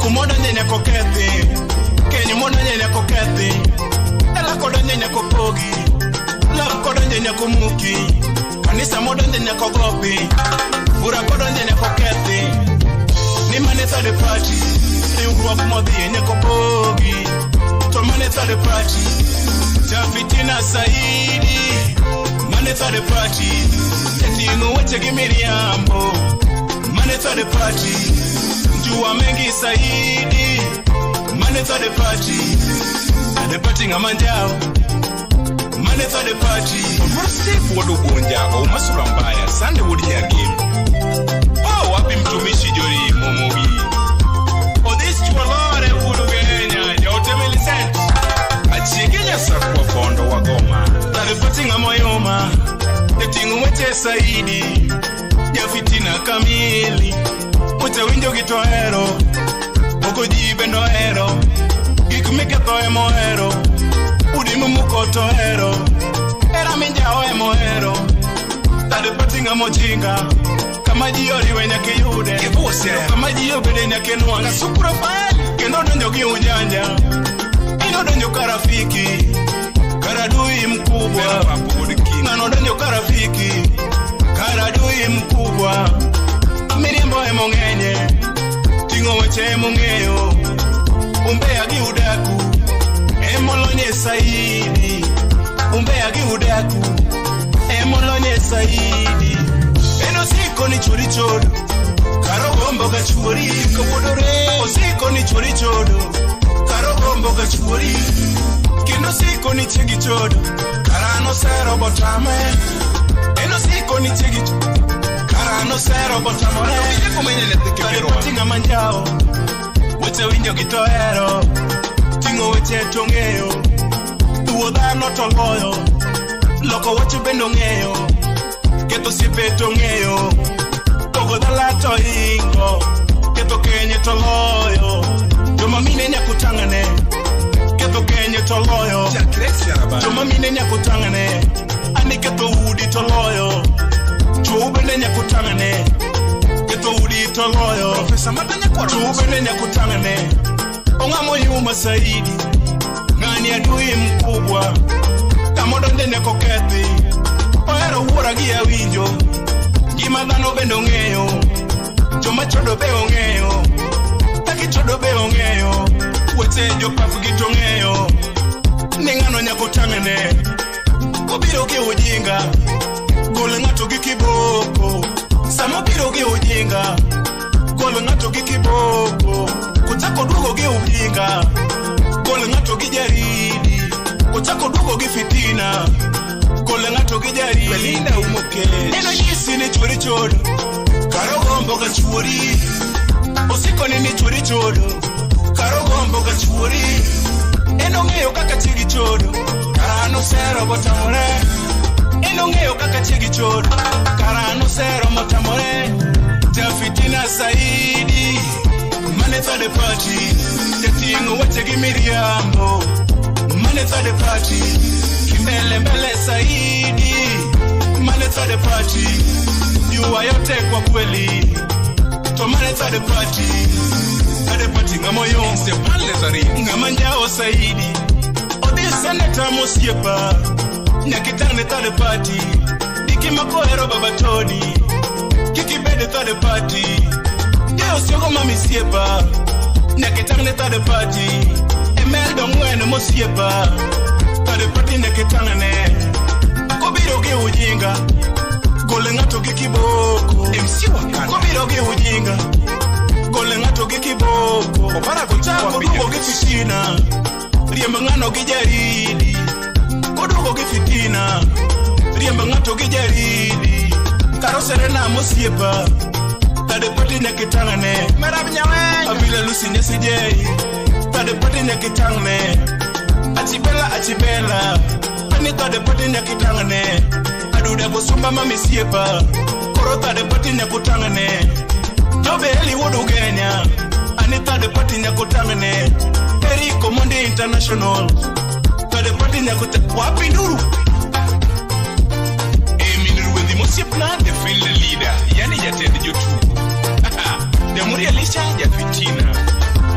kumoda nyenya kokethi Kenya moda nyenya kokethi ela koda nyenya kopogi la koda nyenya komuki kanisa moda nyenya kogopi bura koda nyenya kokethi ni maneta de party ni uwa modi nyenya kopogi to maneta de party Jafitina Saidi maneta de party Tino wache gimiriambo maneta de party Njua mengi Saidi maneta de party ngamanjao maneta de party Masifu wadu bonja o masura mbaya sande wudi ya game wapi mtumishi jori momogi this chwalore wulu Kenya yote milisent achigenya sakwa kondo wa Goma de party ngamoyoma Tingu mweche Saidi Jafitina kamili Mweche winjo gitohero Moko jibe nohero Gikumike tohe mohero Udimu muko tohero Era minja hoe mohero Tade patinga mojinga Kama jiori wenya kiyude Kama jiyo bede nya kenuanga Supura faeli Kendo donjo ki ujanja Ino donjo karafiki Karadui mkubwa Nano donjo karafiki Karadui mkubwa Mirimbo emongenye Tingo weche emongeyo Umbea gi udaku Emolonye Saidi Umbea gi udaku Emolonye Saidi Eno siko ni chori chodo Karogombo gachuri Kabodore Osiko ni chori chodo Karogombo gachuri Kendo siko ni chegi chodo Karano sero botame Eno siko ni chegi chodo Karano sero botame Patinga manjao Weche winjo gitohero Tingo weche tongeyo Tuo dhano toloyo Loko weche bendo ngeyo Keto sipe tongeyo Togo dhala to ingo Keto Kenya toloyo Joma mine nyakutangane Keto Kenya toloyo Joma mine nyakutangane Ani keto udi toloyo Chubene nyakutangane Keto udi toloyo Chubene nyakutangane Ongamo yuma Saidi Ngani adui mkubwa Tamodo ndene kokethi Oero uora gia winjo Gima dhano bendo ngeyo Joma chodo be ongeyo Taki chodo be ongeyo Weche jo pafu gito ngeyo Ningano nyakutangane Kobiro ki ujinga Gole ngato gikiboko Samo biro gi ujinga Gole ngato gikiboko Kuchako dugo gi ujinga Gole ngato gijaridi Kuchako dugo gifitina Gole ngato gijaridi Belinda umoke Eno jisi ni churi chodo Karogombo gachuri Osiko ni churi chodo Karogombo gachuri Eno ngeyo kaka chigi chodo Karano sero botamore Eno ngeyo kaka chigi chodo Karano sero motamore Jafitina Saidi Maneta de party Tetingo weche gimiriambo Maneta de party Kimbele mbele Saidi Maneta de party Yuwa yote kwa kweli To maneta de party Ade party ngamoyo Ngama njao Saidi Odi seneta mosiepa Nyakitane tade party Diki makohero baba Tony Kiki bede tade party Deo siogo mami siepa Nyakitane tade party Emeldo mwene mosiepa Tade party nyakitane Kobiro ge ujinga Gole ngato gikiboko MC wakana Kobiro ge nyinga gole ng'ato gi kiboko opara kochako duogo gi fitina riemba ng'ano gi jaridi koduogo gi fitina riemba ng'ato gi jaridi karo serena mosiepa tade pati nyakitangane merab nyawenyo abila lusi nyesijei tade pati nyakitangane achibela ani tade pati nyakitangane aduda bosumba mamisiepa koro tade pati nyakutangane jobe eli wodu Kenya ani tade pati nyakutangane Eriko Monde International tade pati nyakutangane wapi nduru minuru wendi mosiepna the field leader yani jatende jotu Demuria lisha ya fitina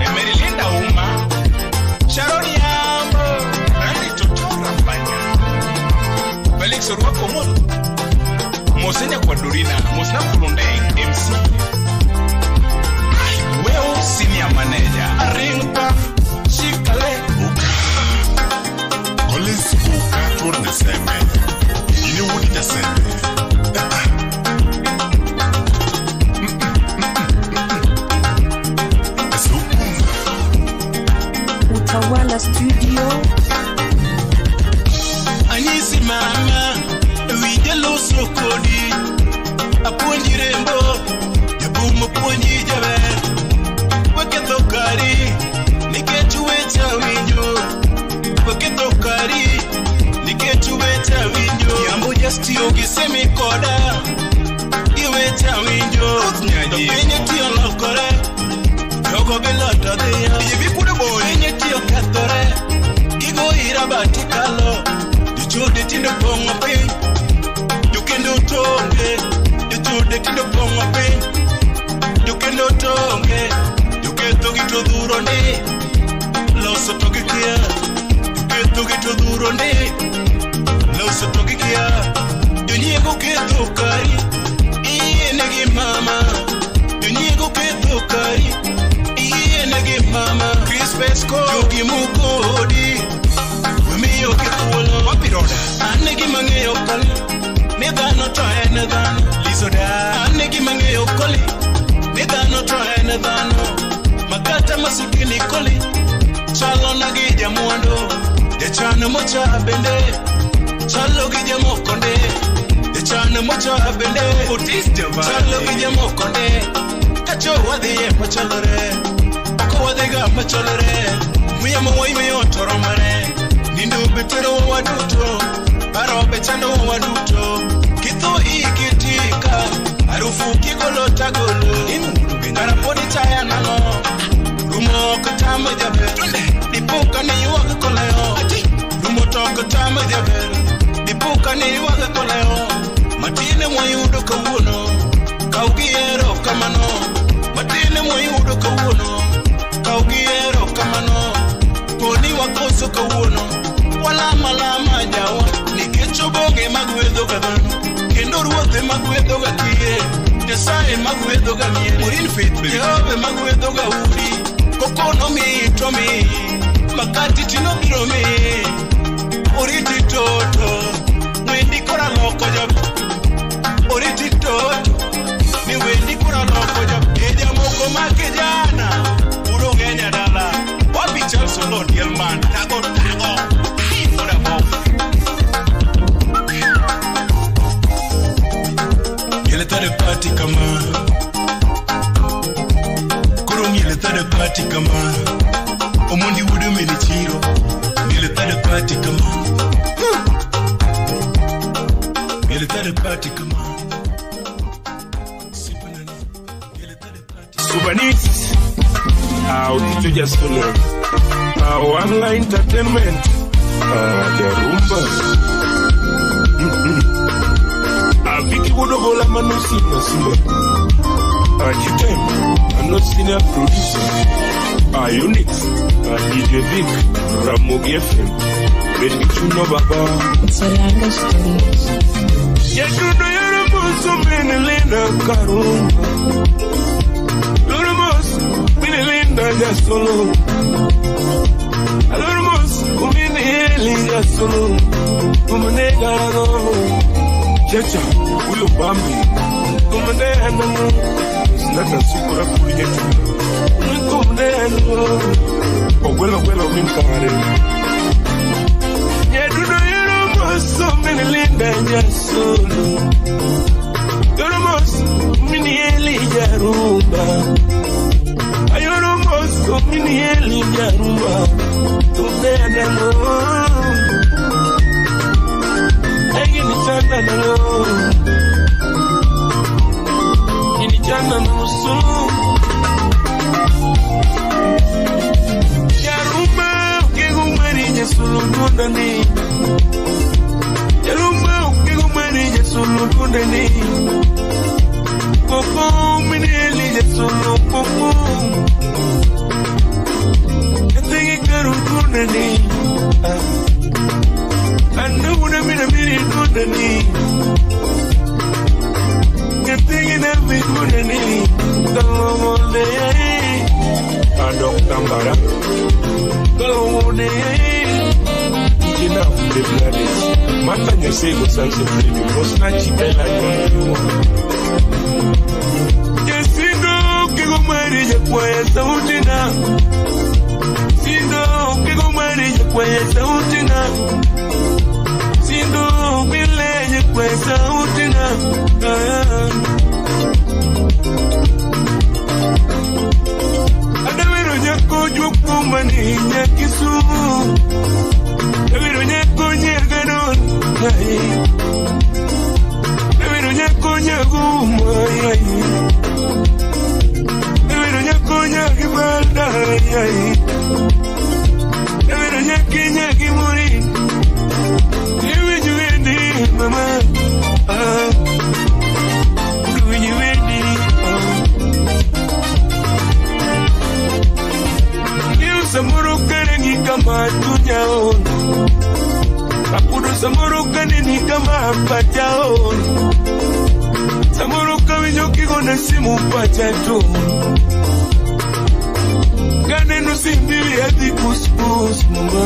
Emerilinda uma Sharoni yambo Rani totora fanya Felix Orwako mono Mosenya kwa Dorina Mosna Kulundeng MC Weo senior manager Ring puff Shikale Collins Buka Tourne Seme Ile wudi da Seme Utawala Studio Anisi mama Wijelo sokodi Aponji rembo Jabumo ponji jaber Weke tokari Niketu wecha winjo Weke tokari Niketu wecha winjo Yambo just yogi semi koda Iwecha winjo Dopenye tiyo lokore Yogo belota deya Ibi kude boy Enye tiyo katore Igo irabati kalo Dichude tindo pongo ping Dukendo tonge Dichude tindo pongo ping Dukendo tonge Duketo gito duro ne Loso togi kia Duketo gito duro ne Loso togi kia Dunyego keto kari Iye negi mama Dunyego keto kari Negi mama Chris Pesco Yogi Mukodi Wimi yogi kuolo Wapiroda Anegi mange yokali Nidano toa nedano Lisoda Anegi mange yokali Nidano toa nedano Makata masikini koli Chalo nagi jamuando Dechane mocha bende Chalo gija mokonde Dechane mocha bende Chalo gija mokonde Kacho wadhiye pachalore Wadega macholore Muya mawai meyo toromare Nindu betero waduto Aro bechando waduto Kito ikitika Arufu kigolo tagolo Karaponi chaya nalo Rumo katama jabe Dipuka ni yuwaga koleo Rumo toka tama jabe Dipuka ni yuwaga koleo Matine mwayudo kawuno Kaugiero kamano Matine mwayudo kawuno Kaugiero kamano Poni wakoso kawuno Wala malama jawa Nikecho bonge magwedo gadano Kendo ruote magwedo gakie Desae magwedo gamie Morin fitbe Jeove magwedo gauri Kokono mi tomi Makati tino biromi Oriti toto Wendi kora loko jab Oriti toto Ni wendi kora loko jab Eja moko makejana Kenya dala Wapi Chelsea Lord Yelman Tago Ay for the ball Yeleta de party kama Kurung yeleta de party kama Omondi wudu menichiro Yeleta de party kama Yeleta de party kama Subanis How did you just follow? Online entertainment. The rumba. Aviki wodogo la manusi no sile. Ajitem, no senior producer. Unix, DJ Vic, Ramogi FM. Beni chuno baba. Utawala Studios. Yetudo yara muso menelena karumba. Ya solo Alormos Kumini heli ya solo Kumanega no Checha Uyo Bambi Kumanega no na sukura kulige tu. Nkumdeno. Ogwelo minkare. Yeduno so many linda solo. Yoromos mini eli jarumba. Ayoromos mini eli jarumba. Tubedano. Egini chanda nalo. Ini chanda nusu. Jarumba kegumari jesulu ndani. Yarumba ukigumari jesulu ndani. Koko mineli jesulu koko. Kategi karu ndani. Anu una miri ndani. Kategi na mi ndani. Kalomode Adok tambara. Kalomode enough the bloodies. Matanya sego sanse free. Mosna chipela yo. Yesindo kigumari ya kwaya sautina. Sindo kigumari ya kwaya sautina. Sindo bile ya kwaya sautina. Adawero nyako jukumani nyakisu. Nevido nyako nyaganon, ay. Nevido nyako nyaguma, ay. Nevido nyako nyagibalda, ay. Nevido nyaki muri. Nevido mama, ah. Nevido Niu samuru karengi kama tunyao. Akudu samuruka nini kama pachao. Samuruka winyoki gona simu pachato. Gane no simbili hadi kuskus mama.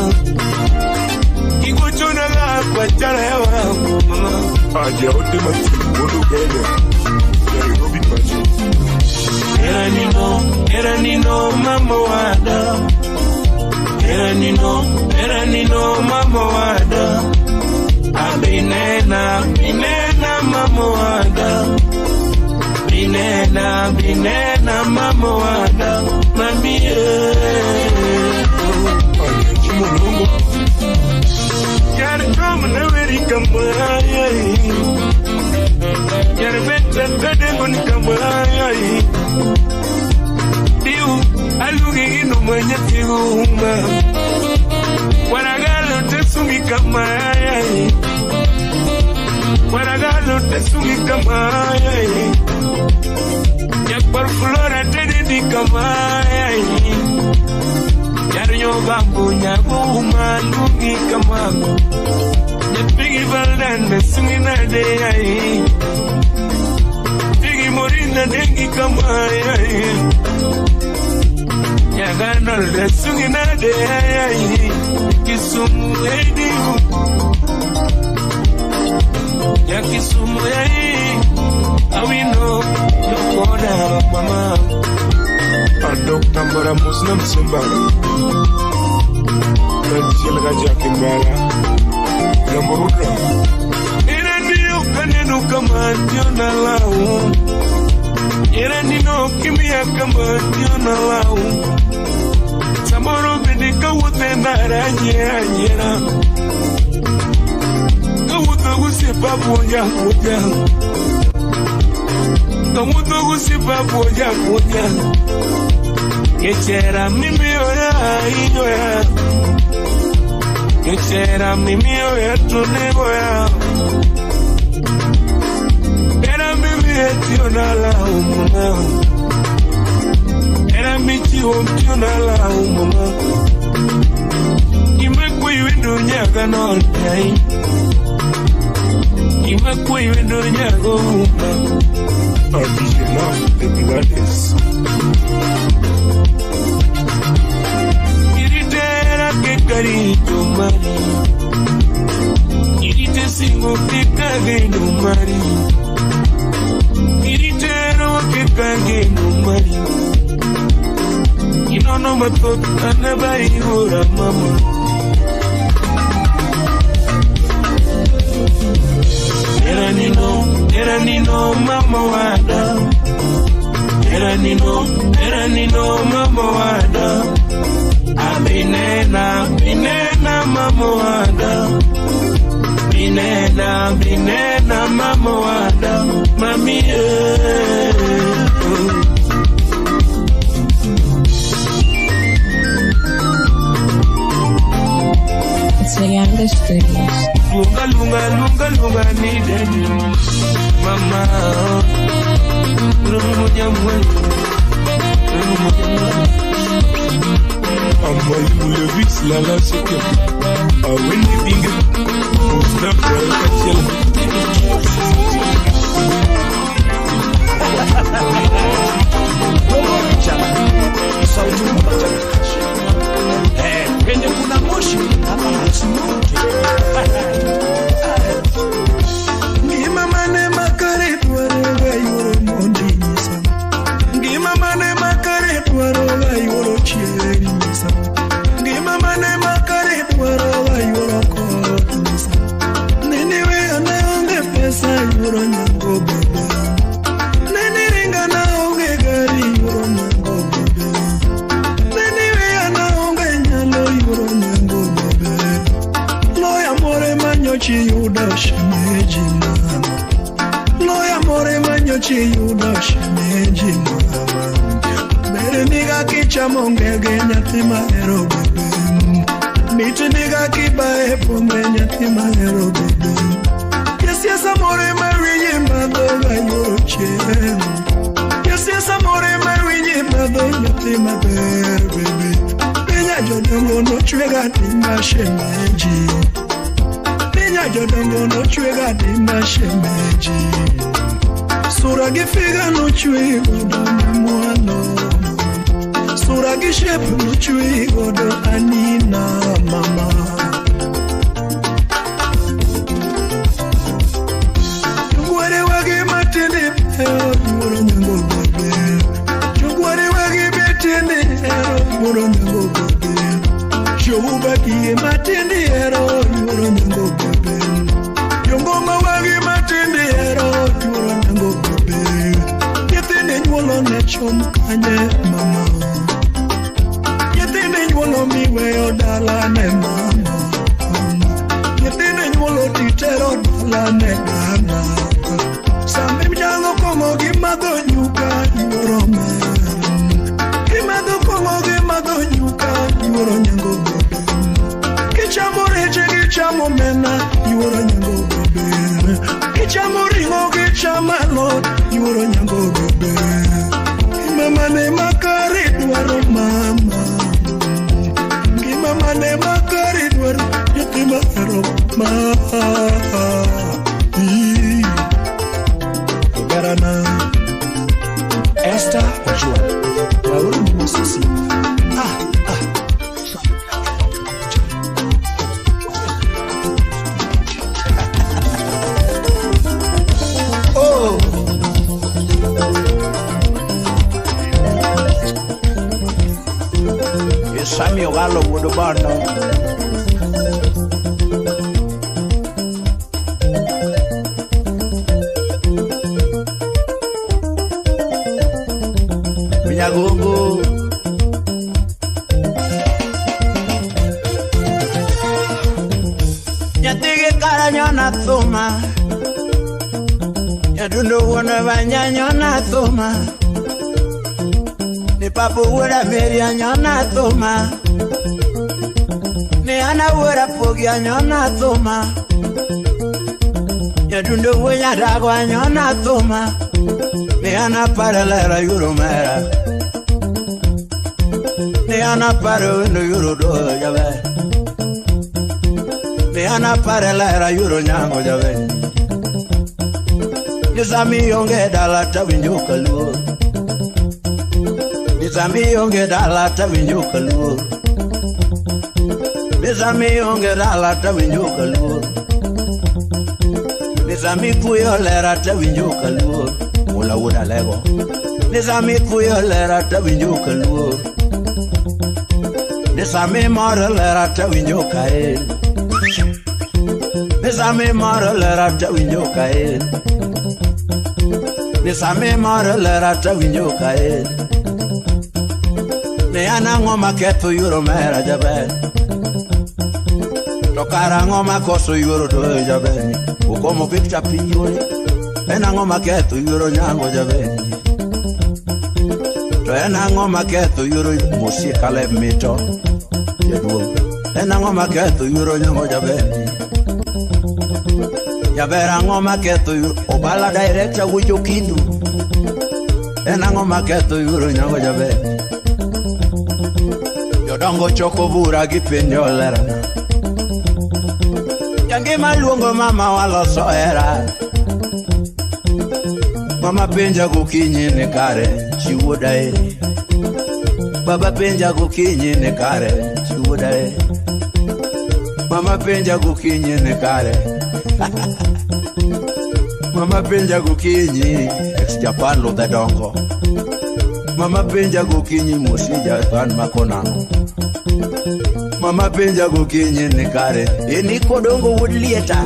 Kikochona la pachara ya wangu mama. Aja ote machi modu gele. Yari robi pachi. Era nino mama wada. Era nino mama wada. Binena mama wada. Binena mama wada. Mami Chimonongo. Yari kama na weri kama yari bete bedengo ni kama Diu alugi ino mwenye tiguma. Waragalo tesungi kama Waragalo tesungi kama Yak par flora tedi kama Yaryo bambu nyabu manungi kama Pigi baldan tesungi nade Pigi morina dengi kama Yaganol tesungi nade Kisumu ediu Ya kisumu Awino Yokoda mama Adok tambara muslim simbara Nanjil gajah kimbara Namurudra Iraniyo kanenu kamantiyo na lau Iranino kimia kamantiyo na lau Samoro bidika wute naranyera Kawuta gusipa boja boja Kawuta gusipa boja boja Kechera mimi oya inyoya Kechera mimi oya tuneboya Era mimi etio na la umuna Era michi omtio na la umuna Imekwe windu nyaga non yai Imekwe windu nyago umuna Adijena de Pilates Iritera que carito mari Irite singo que cague no mari Iritero que cague no money. You don't know my thought, I never hear a mama. Eranino, mama wada. Eranino, mama wada. Binena, mama wada. Binena, mama wada. Mami, Serianga Studios. Lunga, needed you, mama. Amma yule vis la la seke. Aweni binge. Usta pra kachel. Sauti mbaya. Penye kuna moshi hapa msimoke. Ngima mane makare twaro yoro mondinisa. Ngima mane makare twaro yoro chienisa. Ngima mane makare twaro yoro kodinisa. Niniwe anaonge pesa yoro nyango bebe. Nini ringa naonge gari yoro nyango bebe. Niniwe anaonge nyalo yoro nyango bebe. Loya more manyochi yuda shemeji mama. Loya more manyochi yuda shemeji mama. Mere niga kicha mongege nyati mahero bebe. Miti niga kibae pombe nyati mahero bebe. Yes, amore mariji madoga yoro chen. Yes, amore mariji madoga nyati mahero bebe. Pinya jodongo no chwega tima shemeji. Pinya jodongo no chwega tima shemeji. Sura gifiga no chwego do mwano. Sura gishepu no chwego do anina mama. Chungware wage matende hero yoro nyango bebe. Chungware wage betende hero yoro nyango bebe. Shobuba kiye matende hero yoro nyango bebe. Yongoma wage matende hero yoro nyango bebe. Yetende nyolo ne chom kanye mama. Yetende nyolo miwe odala ne mama. Yetende nyolo titero dala ne dana. Sambi mjango kongo gimadho nyuka yoro mer. Gimadho kongo gimadho nyuka yoro nyango bebe. Kichamo reche kichamo mena yoro nyango bebe. Kichamo ringo kichamo lot yoro nyango bebe. Mama ne makari dwaro mama. Mama ne makari dwaro yatima hero mama. Garana Esther Ojua Wauru ni Mosisi. Oh Yesami ogalo wuodo bono. Gongo Yatige karanyona thuma Yadundo wona banyanyona thuma Ni papo wora meri anyona thuma Ni ana wora pogi anyona thuma Yadundo wonya dago anyona thuma Ni ana paralera yurumera Ni ana paro no yuro do jabe. Ni ana paralera yuro nyango jabe. Ni sami yonge dala tabinjo kaluo. Ni sami yonge dala tabinjo kaluo. Ni sami yonge dala tabinjo kaluo. Ni sami kuyo lera tabinjo kaluo. Ula uda lego Nisami kuya lera tawinyo kaluo Nisami mara lera tawinyo kae Nisami mara lera tawinyo kae Nisami mara lera tawinyo kae Ne anango maketo yuro mera jabe Tokara ngoma koso yuro do jabe Ukomo picture pinyore Enango maketo yuro nyango jabe To enango maketo yuro musika le mito Yeduo Enango maketo yuro nyango jabe Yabera ngo maketo yuro Obala director wujo kindu Enango maketo yuro nyango jabe Yodongo choko bura gipenyo lerana Yangi maluongo mama waloso era Mama penja kukinyi ne kare chiwoda e Baba penja kukinyi ne kare chiwoda e Mama penja kukinyi ne kare Mama penja kukinyi ex-Japan lo da dongo Mama penja kukinyi musija pan makonano Mama penja kukinyi ne kare Eni kodongo wudlieta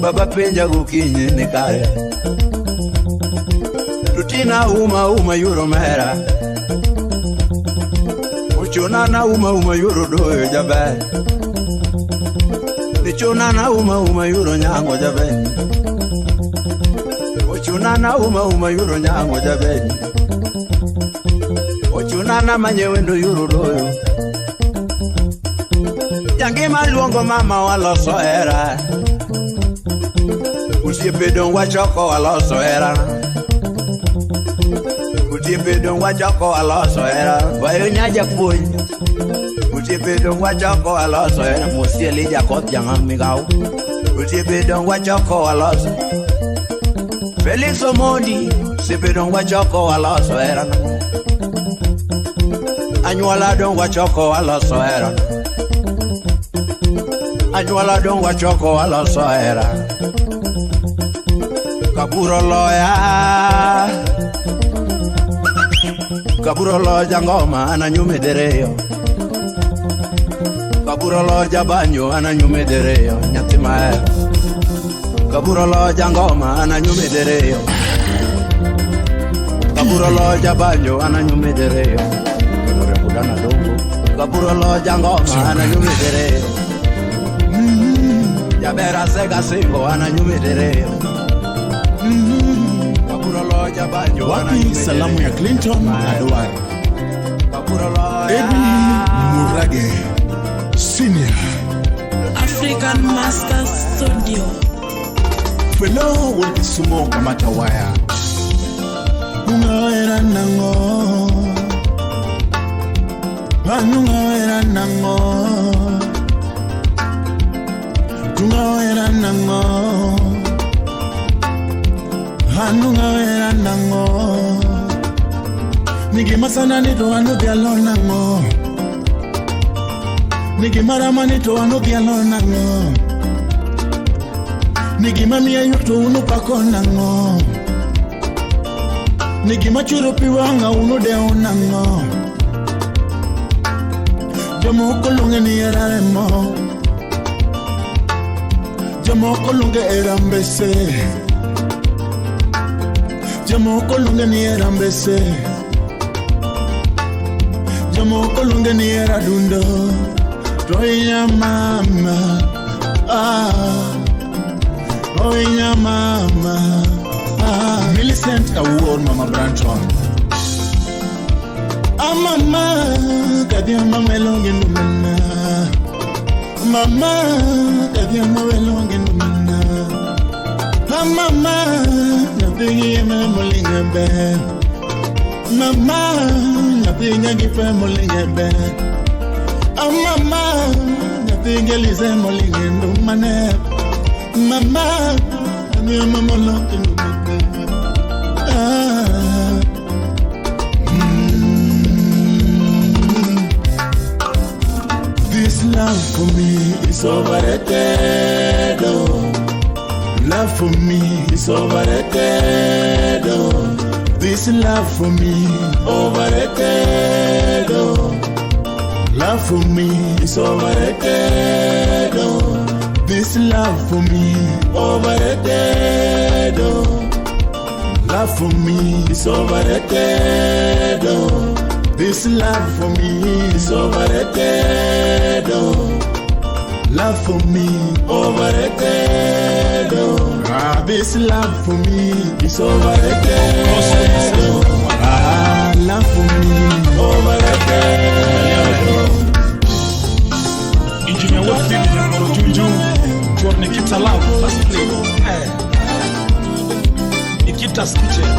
Baba penja kukinyi ne kare Tutina uma yuro mera Uchuna na uma yuro doyo jabe Nichuna na uma yuro nyango jabe Uchuna na uma yuro nyango jabe Uchuna na manyewendo yuro doyo Yangi maluongo mama waloso era Usiepedo wachoko waloso era Usiepedo wachoko waloso era Vayo nyaja kuy Usiepedo wachoko waloso era Musieli jakot jangan migao Usiepedo wachoko waloso Felix Omondi Usiepedo wachoko waloso era Anyuala don wachoko waloso era Anyuala don wachoko waloso era Kaburo loya Kaburo loja ngoma ananyume dereyo Kaburo loja banyo ananyume dereyo Nyatimae Kaburo loja ngoma ananyume dereyo Kaburo loja banyo ananyume dereyo Kanore budana dongo Kaburo loja ngoma ananyume dereyo Yabera sega singo ananyume dereyo Wapi salamu ya Clinton Adwar Edwin Murage Senior African Master Studio Felo Wilkisumo Kamata Waya Nungaera nango Nungaera nango Nungaera nango Hanunga era nango Nigi masana nito anu bialo nango Nigi marama nito anu bialo nango Nigi mamia yuto unu pako nango Nigi machuru piwanga unu deo nango Jomo kolunge ni era remo Jomo kolunge era mbese Jamo kolunge ni era mbese Jamo kolunge ni era dundo Toinya mama Toinya mama Millicent Award Mama Branton Mama Kadia mama elonge numena Mama Kadia mama elonge numena Mama Nothing molinga ben Mama Nothing gife molinga ben Mama Nothing elize molinga ndumane Mama Mama molinga ndumane This love for me is overrated, oh. Love for me is overrated, oh. This love for me, overrated. Oh. Love for me is overrated. Oh. This love for me, overrated. Oh. Love for me is overrated. Oh. This love for me is overrated. Oh. Love for me, overrated. Oh. This love for me is overrated. Oh. Love for me, overrated. Oh. Engineer what thing is going to do? Jordan Nikita love, let's play. Nikita's kitchen.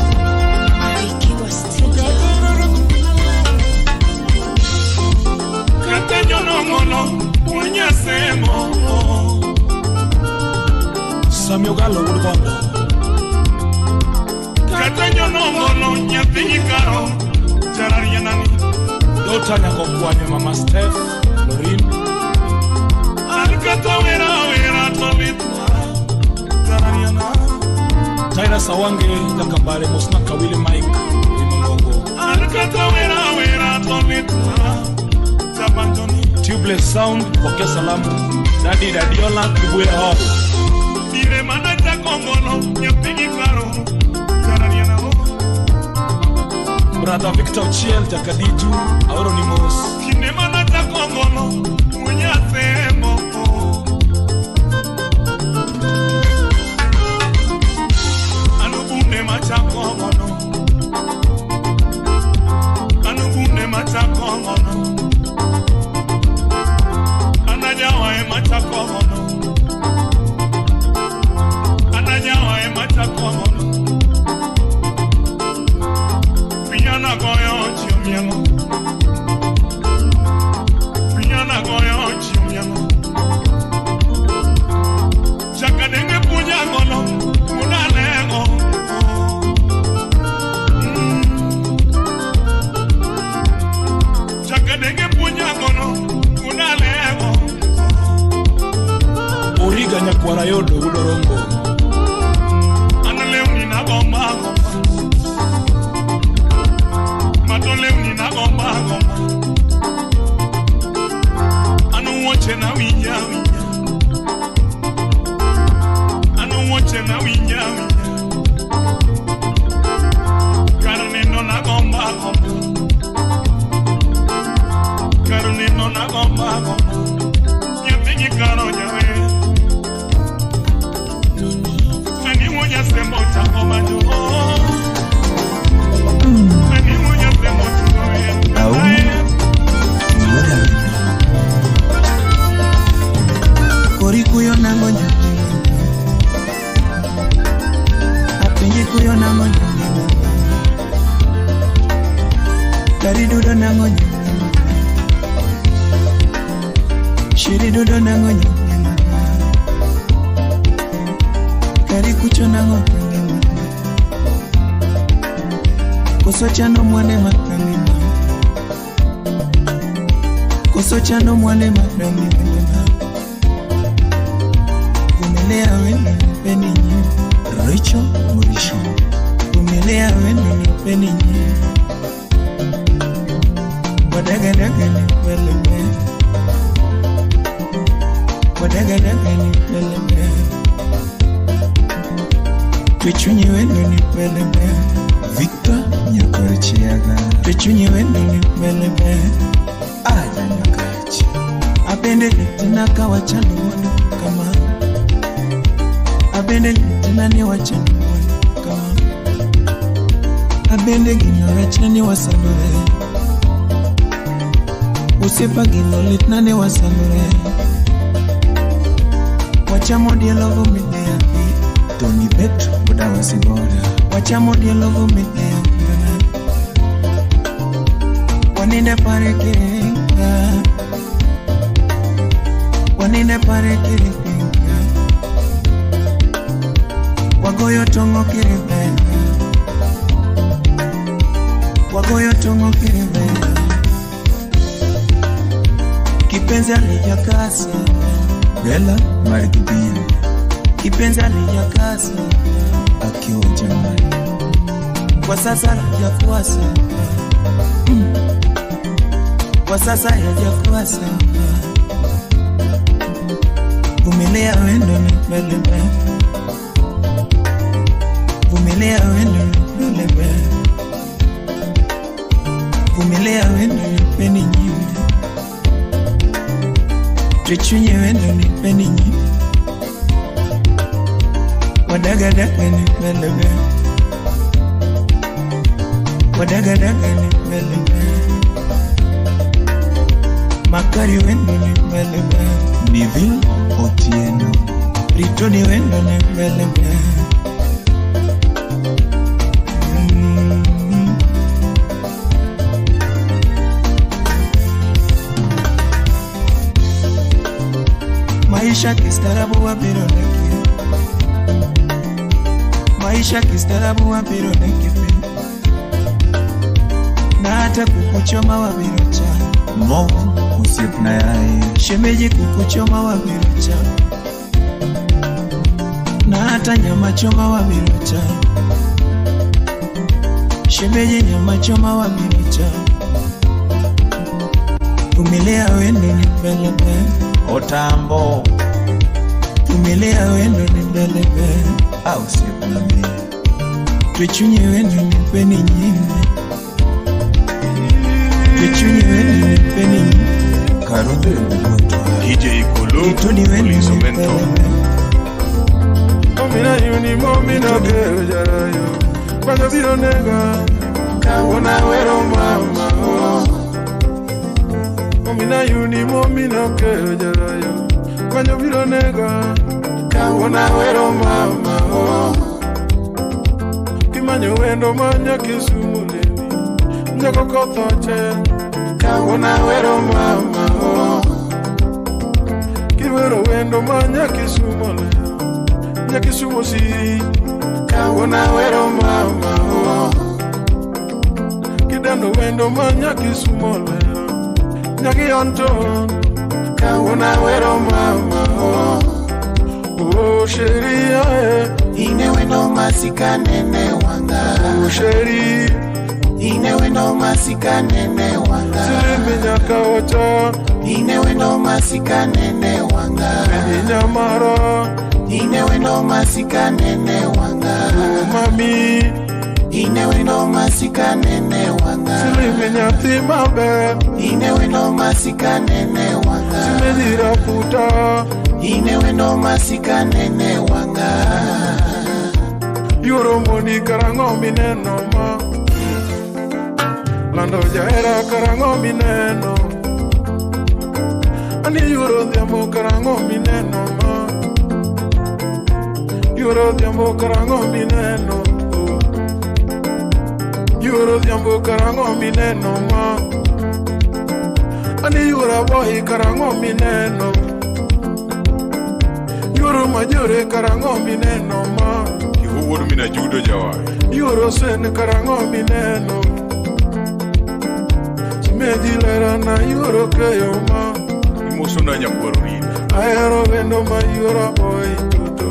Katenyo no mono, unya semo. Samuel Gallo Urbondo. Katenyo no mono, nyapinyi karo. Jarari nani. Dotanya kokwanya Mama Steph, Lorraine. Alkata wera tolita. Jarari nani. Taira Sawange, Jakambare Mosna Kawili Mike, Imangongo. Alkata wera tolita. Zabandoni. Tubeless Sound, Pokea Salamu, Daddy Dadiola, Kibuye Hall. Dire manaja kongono, nyapinyi karo. Jarari nani. Brother Victor Chiel, Jakadiju, Auronimos. Kine manaja kongono, unya semo. Anubune machakongono. Anubune machakongono. Anajawa machakongono. Anajawa machakongono. Pinyana goyo chimyano. Pinyana goyo chimyano. Chakadenge punyangono. Unalego. Chakadenge punyangono. Unalego. Origa Nyakwara Yodo, Udorongo. Analeuni na gomba gomba. Matoleuni na gomba gomba. Anu woche na winya winya. Anu woche na winya winya. Karuneno na gomba gomba. Karuneno na gomba gomba. Nyatinyi karo nyawe. Meni munya sembo chango manjo. Meni munya sembo chango Korikuyo nangonyo. Apenye kuyo nangonyo. Karidudo nangonyo. Shiridudo nangonyo. Karikucho nangonyo. Kosochano mwane makamina. Kosochano mwane makamina. Umelea wenu nipeni nye. Richo Murisho. Umelea wenu nipeni nye. Wadagadaga nipeleme. Wadagadaga nipeleme. Tuchunyi wenu nipeleme. Victor Nyakorichiaga. Tuchunyi wenu nipeleme. Aja Nyakarichi. Apende litina kawachani wano kama. Abende litina ni wachani wano kama. Abende ginora chani wasanure. Usepa gino litina ni wasanure. Wachamo dialogo midea. Tony Petro buda wasigora. Wachamo dialogo midea. Wanine parekiringa. Wanine parekiringa. Wagoyo tongo kiribenga. Wagoyo tongo kiribenga. Kipenzi alijakasa. Bella Marikibini. Kipenzi alijakasa. Akiwa jamani. kwa sasa hajakuwa sawa. Kwa sasa hajakuwa sawa. Vumilia wendo nipelebe. Vumilia wendo nipelebe. Vumilia wendo nipeni nyime. Tuchunye wendo nipeni nyime. Wadagadaga nipelebe. Wadagadaga nipelebe. Makari wendo nipelebe. Nivil Otieno Ritoni wendo nipelebe. Maisha kistarabu wa bironeki. Maisha kistarabu wa bironeki. Na hata kukuchoma wa birocha. Movu usiku na yai. Shemeji kukuchoma wa birocha. Na hata nyama choma wa birocha. Shemeji nyama choma wa birocha. Vumilia wendo nipelebe. Otambo Vumilia wendo nipelebe. au siku na mie. Tuchunye wendo nipeni nyime. Tuchunye wendo nipeni nyime. Karunde mgoto DJ Kolo Ritoni wendo Instrumento. nipelebe. Omina yuni momina kejarayo Kwanga biro nega Kawona wero mama Omina yuni momina kejarayo Kwanga biro nega Kawona wero mama Kimanyo wendo manya kisumuleni Njako kotoche Kawona wero mama Kiwero wendo manya kisumuleni Nyakisumo siri Kawona wero mama Kidando wendo ma nyakisumo lero Nyaki Anton Kawona wero mama Oh sheria Ine wendo masika nene wanga. Oh sheri Ine wendo masika nene wanga. Silimi nyaka wacha Ine wendo masika nene wanga. Nyamara Ine wendo masika nene wanga. Mami Ine wendo masika nene wanga. Silimi nyati mabe Ine wendo masika nene wanga. Simedira puta Ine wendo masika nene wanga. Yuro moni karango mineno ma Lando jaera karango mineno Ani yuro diamo karango mineno ma Yuro diamo karango mineno Yuro diamo karango mineno ma Ani yura boy karango mineno Yuro majore karango mineno ma Kihuwuru mina judo jawai. Yuro sen karango mineno Chimeji lera na yuro keyo ma Imoso na nyakwaro rina. Aero wendo ma yura boy toto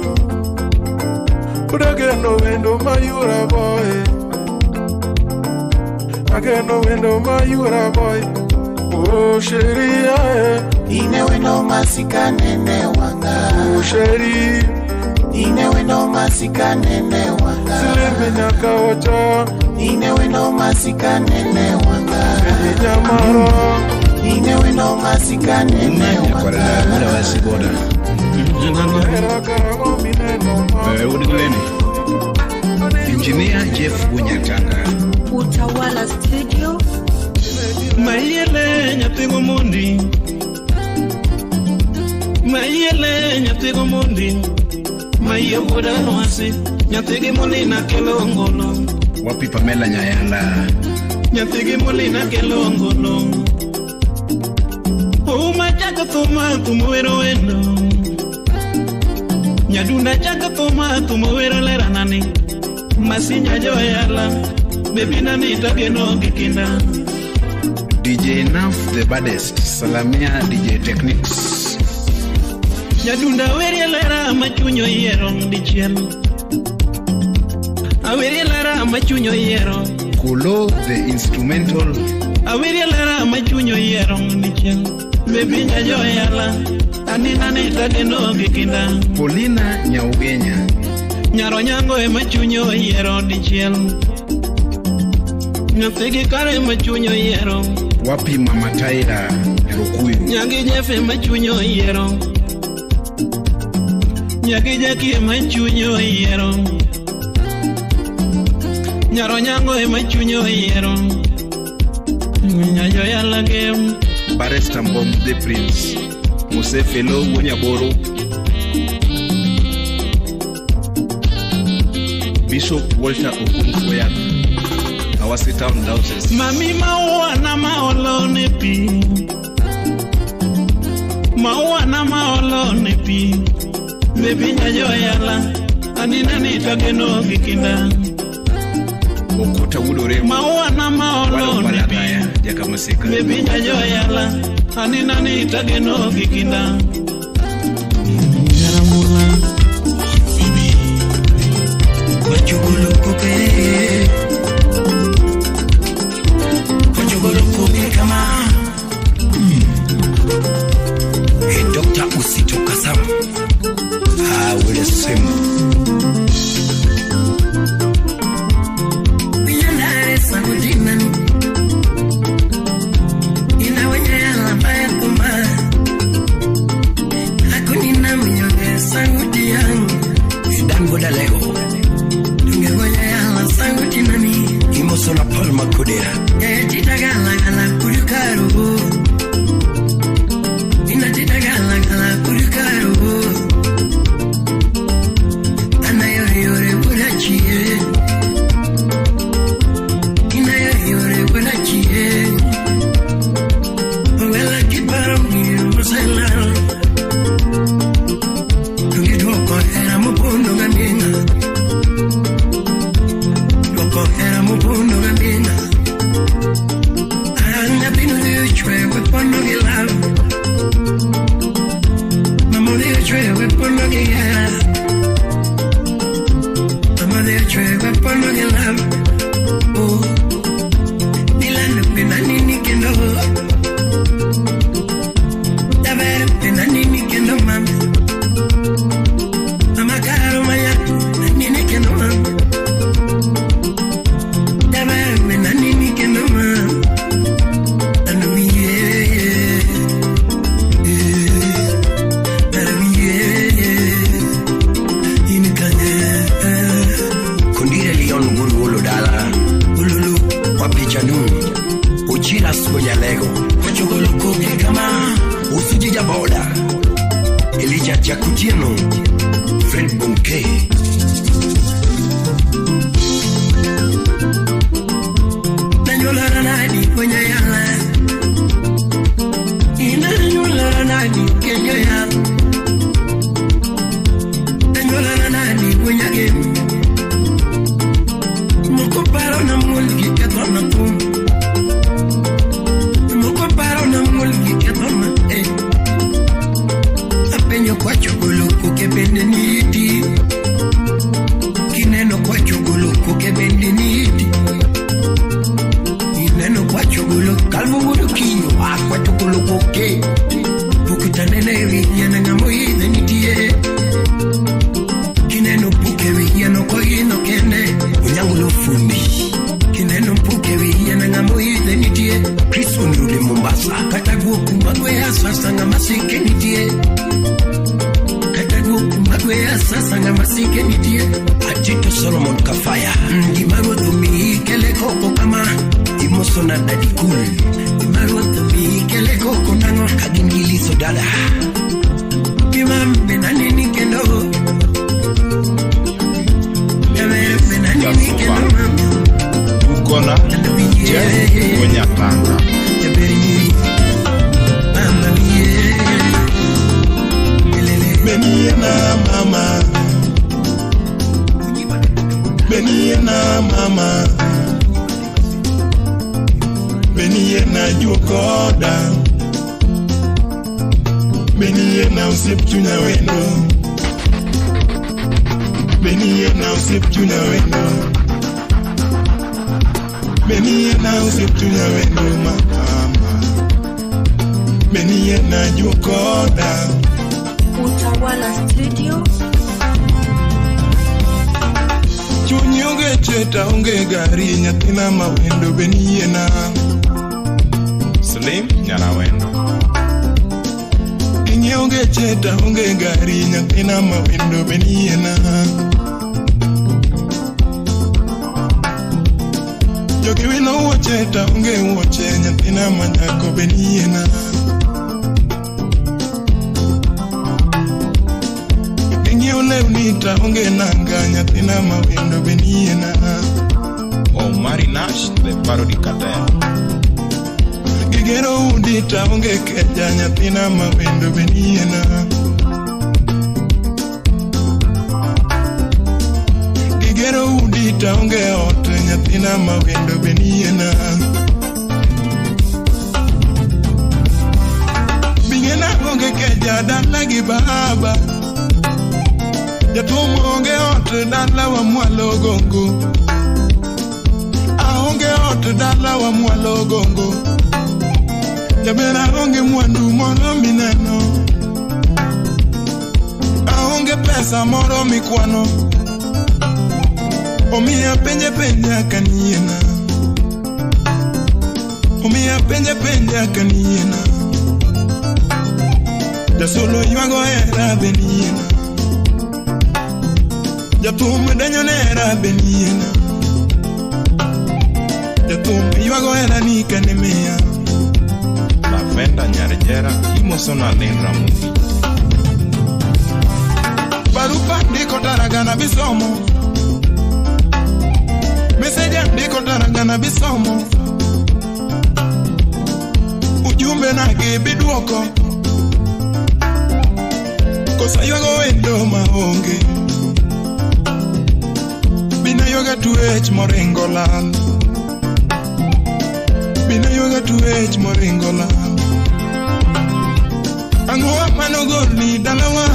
Udageno wendo ma yura boy Ageno wendo ma yura boy Oh sheria Ine wendo masika nene wanga. Oh sheri Ine wendo masika nene wanga. Silimi nyaka wacha Ine wendo masika nene wanga. Nyamara Ine wendo masika nene wanga. Era karango mineno ma Udileni Engineer Jeff Bunyatanga Utawala Studio. Mayele nyatego mondi Mayele nyatego mondi Maye woda wasi Nyatege mondi na kelo ngolo Wapi Pamela Nyayanda Nyatege mondi na kelo ngolo Uma chaka toma tumwero wendo Nyadunda chaka toma tumwero lera nani Masinya joyala Baby nani tage no kikinda DJ Naf the baddest Salamia DJ Techniques Nyadunda weri lera machunyo hierong dichiel Awiri lara machunyo yero. Kulo the instrumental. Awiri lara machunyo yero nichel. Baby nyayo yala. Anina nita deno gikinda. Paulina Nyaugenya. Nyaro nyango e machunyo yero nichel. Nyafegi kare machunyo yero. Wapi Mama Taira Rukuyu. Nyagi jefe machunyo yero. Nyagi jaki machunyo yero. Nyaro nyango e machunyo yero. Nyayo yala game. Barrister Mbom the Prince. Mose Felo Wonyaboro. Bishop Walter Okunfoya. Our sit down houses. Mami maua na maolo nepi. Maua na maolo nepi. Baby nyayo yala. Anina nita geno gikinda. Okuta Wudore. Maua na maolo nepi. Baby nyayo yala. Anina nita geno gikinda. Yaramula. Bibi. Wachugulu kuke. Hey, Dr. Usito Kasam. I will assume. Sola palma kudera titagala gala kurukaro ina titagala gala kurukaro anayo yore burachie ina yore burachie wala kibaro ni musala tungido ko era mupondo gamina era mupondo gamina anda pino de chwe we pondo ge love mama de chwe we pondo ge mama de chwe we pondo ge love oh dilano pena nini kendo daver pena nini kendo mama mama caro maya nini kendo mama Elijah Jakutieno, Fred Bonke. Nanyola nani kwenye yala. Inanyola nani kwenye yala. Nanyola nani kwenye game. Moko paro na mulki ketona kum. Moko paro na mulki ketona eh. Apenyo kwa chugulu kuke bende niti. Kineno kwa chugulu kuke bende niti. Ineno kwa chugulu kalvo muru kinyo kwa chugulu kuke. Pukutanene vijana ngamo hide nitie. Kineno puke vijana kwa hino kende. Unyangulu fundi. Kineno puke vijana ngamo hide nitie. Chris unrule Mombasa. Kataguo kumagwe ya sasa ngamasike nitie. Magwea sasa nga masike nitie Ajito Solomon Kafaya Imaro dhumi kele koko kama Imoso na dadi cool Imaro dhumi kele koko nango Kagingili sodala Imam benani kendo Yamere benani kendo Ukona Jeff Wonyapanga Jaberi Mama miye Beniena mama Beniena mama Beniena jukoda Beniena usiptuna wendo Beniena usiptuna wendo Beniena usitunya wendo mama. Beniena jukoda. Utawala Studio. Chunyi onge cheta onge gari nyathina mawendo beniena. Slim nyara wendo. Ingi onge cheta onge gari nyathina mawendo beniena. Jogi wino wocheta onge woche nyathina manyako beniena. Unita onge nanga nyathina mawendo beniena. Oh Marinash the parody cartel. Gigero udita onge keja nyathina mawendo beniena. Gigero udita onge ot nyathina mawendo beniena. Bingena onge keja dala gi baba. Jatumo onge ot dala wa mwalo gongo. Onge ot dala wa mwalo gongo. Jabera onge mwandu moro mineno. Onge pesa moro mikwano. Omiya penje kaniena. Omiya penje kaniena. Jasolo ywago era beniena. Jatum danyo nera beniena. Jatum ywago era ni kanemea. Lavenda nyarjera imosona lendra mufi. Barupa ndiko taragana bisomo. Meseja ndiko taragana bisomo. Ujumbe nage biduoko. Kosa ywago wendo maonge. Bina yoga tuech moringo lal. Bina yoga tuech moringo lal. Angwa manogoni dalawa.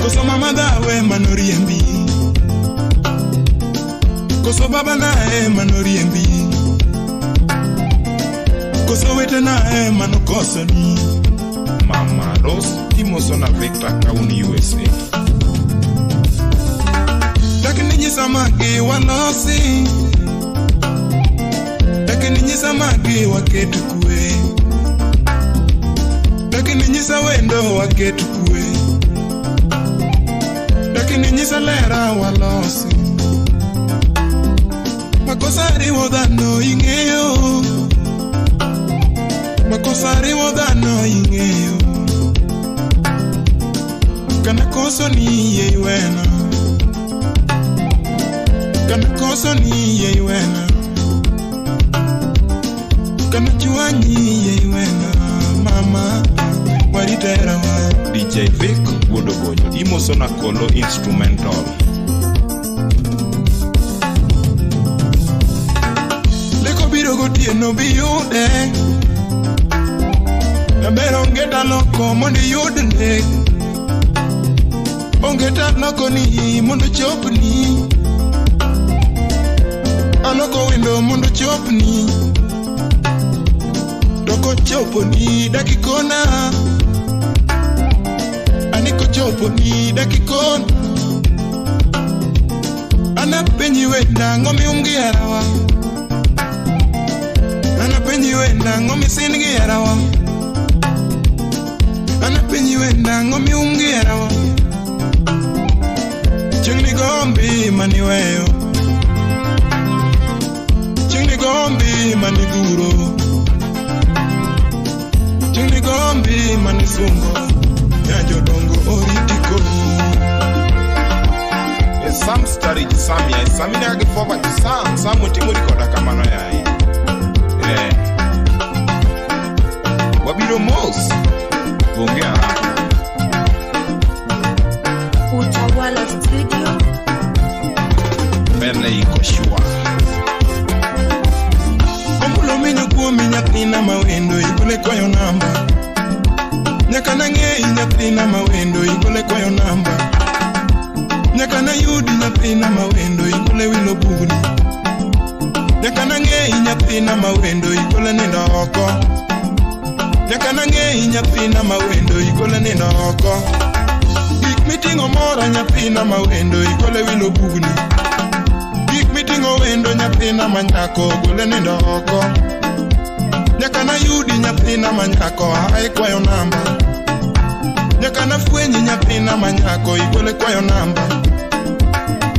Koso mama dawe manoriembi. Koso baba nae manoriembi. Koso wete nae manokosoni. Mama Rose imosona Victor Kauni USA. Lakini nyisa magi walosi. Lakini nyisa magi waketu kue. Lakini nyisa wendo waketu kue. Lakini nyisa lera walosi. Makosari wodano ingeo. Makosari wodano ingeo. Kana koso ni ye wena. Kana koso ni ye wena. Kana chuanyi ye wena. Mama waritera wa DJ Vic Wodogonyo imosona kolo instrumental. Leko biro gotieno biyude. Nabero ngeta loko mondi yudne. Ongeta loko ni mondo chopni. Aloko window mondo chopni. Doko chopni dakikona. Aniko chopni dakikona. Anapenyi wenda ngomi umgiarawa. Anapenyi wenda ngomi singiarawa. Anapenyi wenda ngomi umgiarawa. Chungni gombi maniweyo. Chungni gombi maniguro. Chungni gombi manisungo. Nyajo dongo oritiko. Sam started Samia. Samina age forward to Sam. Sam mutimuri koda kamano yai. Wabiro Mos. Bongea. Utawala Studio. Bele iko shua. Omulo minyo kuomi nyathina mawendo ikole kwayo namba. Nyaka nange nyathina mawendo ikole kwayo namba. Nyaka na yudi nyathina mawendo igole wilo bugni. Nyaka na ng'ei nyathina mawendo igole nindo oko. Nyaka na ng'ei nyathina mawendo igole nindo oko. Gik miting'o mora nyathina mawendo igole wilo bugni. Gik miting'o wendo nyathina manyako gole nindo oko. Nyaka na yudi nyathina manyako ae kwayo namba. Nyaka na fwenyi nyathina manyako igole kwayo namba.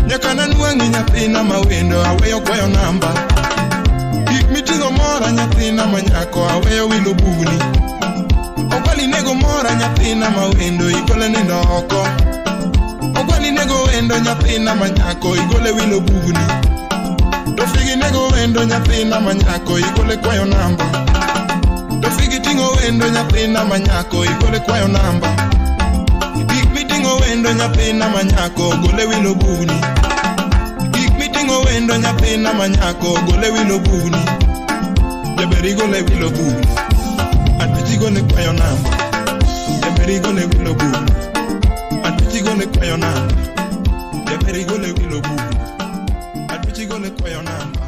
Nyaka na nwang'i nyathina mawendo aweyo kwayo namba. Gik miting'o mora nyathina manyako aweyo wilo bugni. Okwali nego mora nyathina mawendo igole nindo oko. Okwali nego wendo nyathina manyako igole wilo bugni. Tofigi nego wendo nyathina manyako igole kwayo namba. Tofigi ting'o wendo nyathina manyako igole kwayo namba. Gik miting'o wendo nyathina manyako gole wilo bugni. Gik miting'o wendo nyathina manyako gole wilo bugni. Jaberi gole wilo bugni. Atuchi gole kwayo namba. Jaberi gole wilo bugni. Atuchi gole kwayo namba. Jaberi gole wilo bugni. Atuchi gole kwayo namba.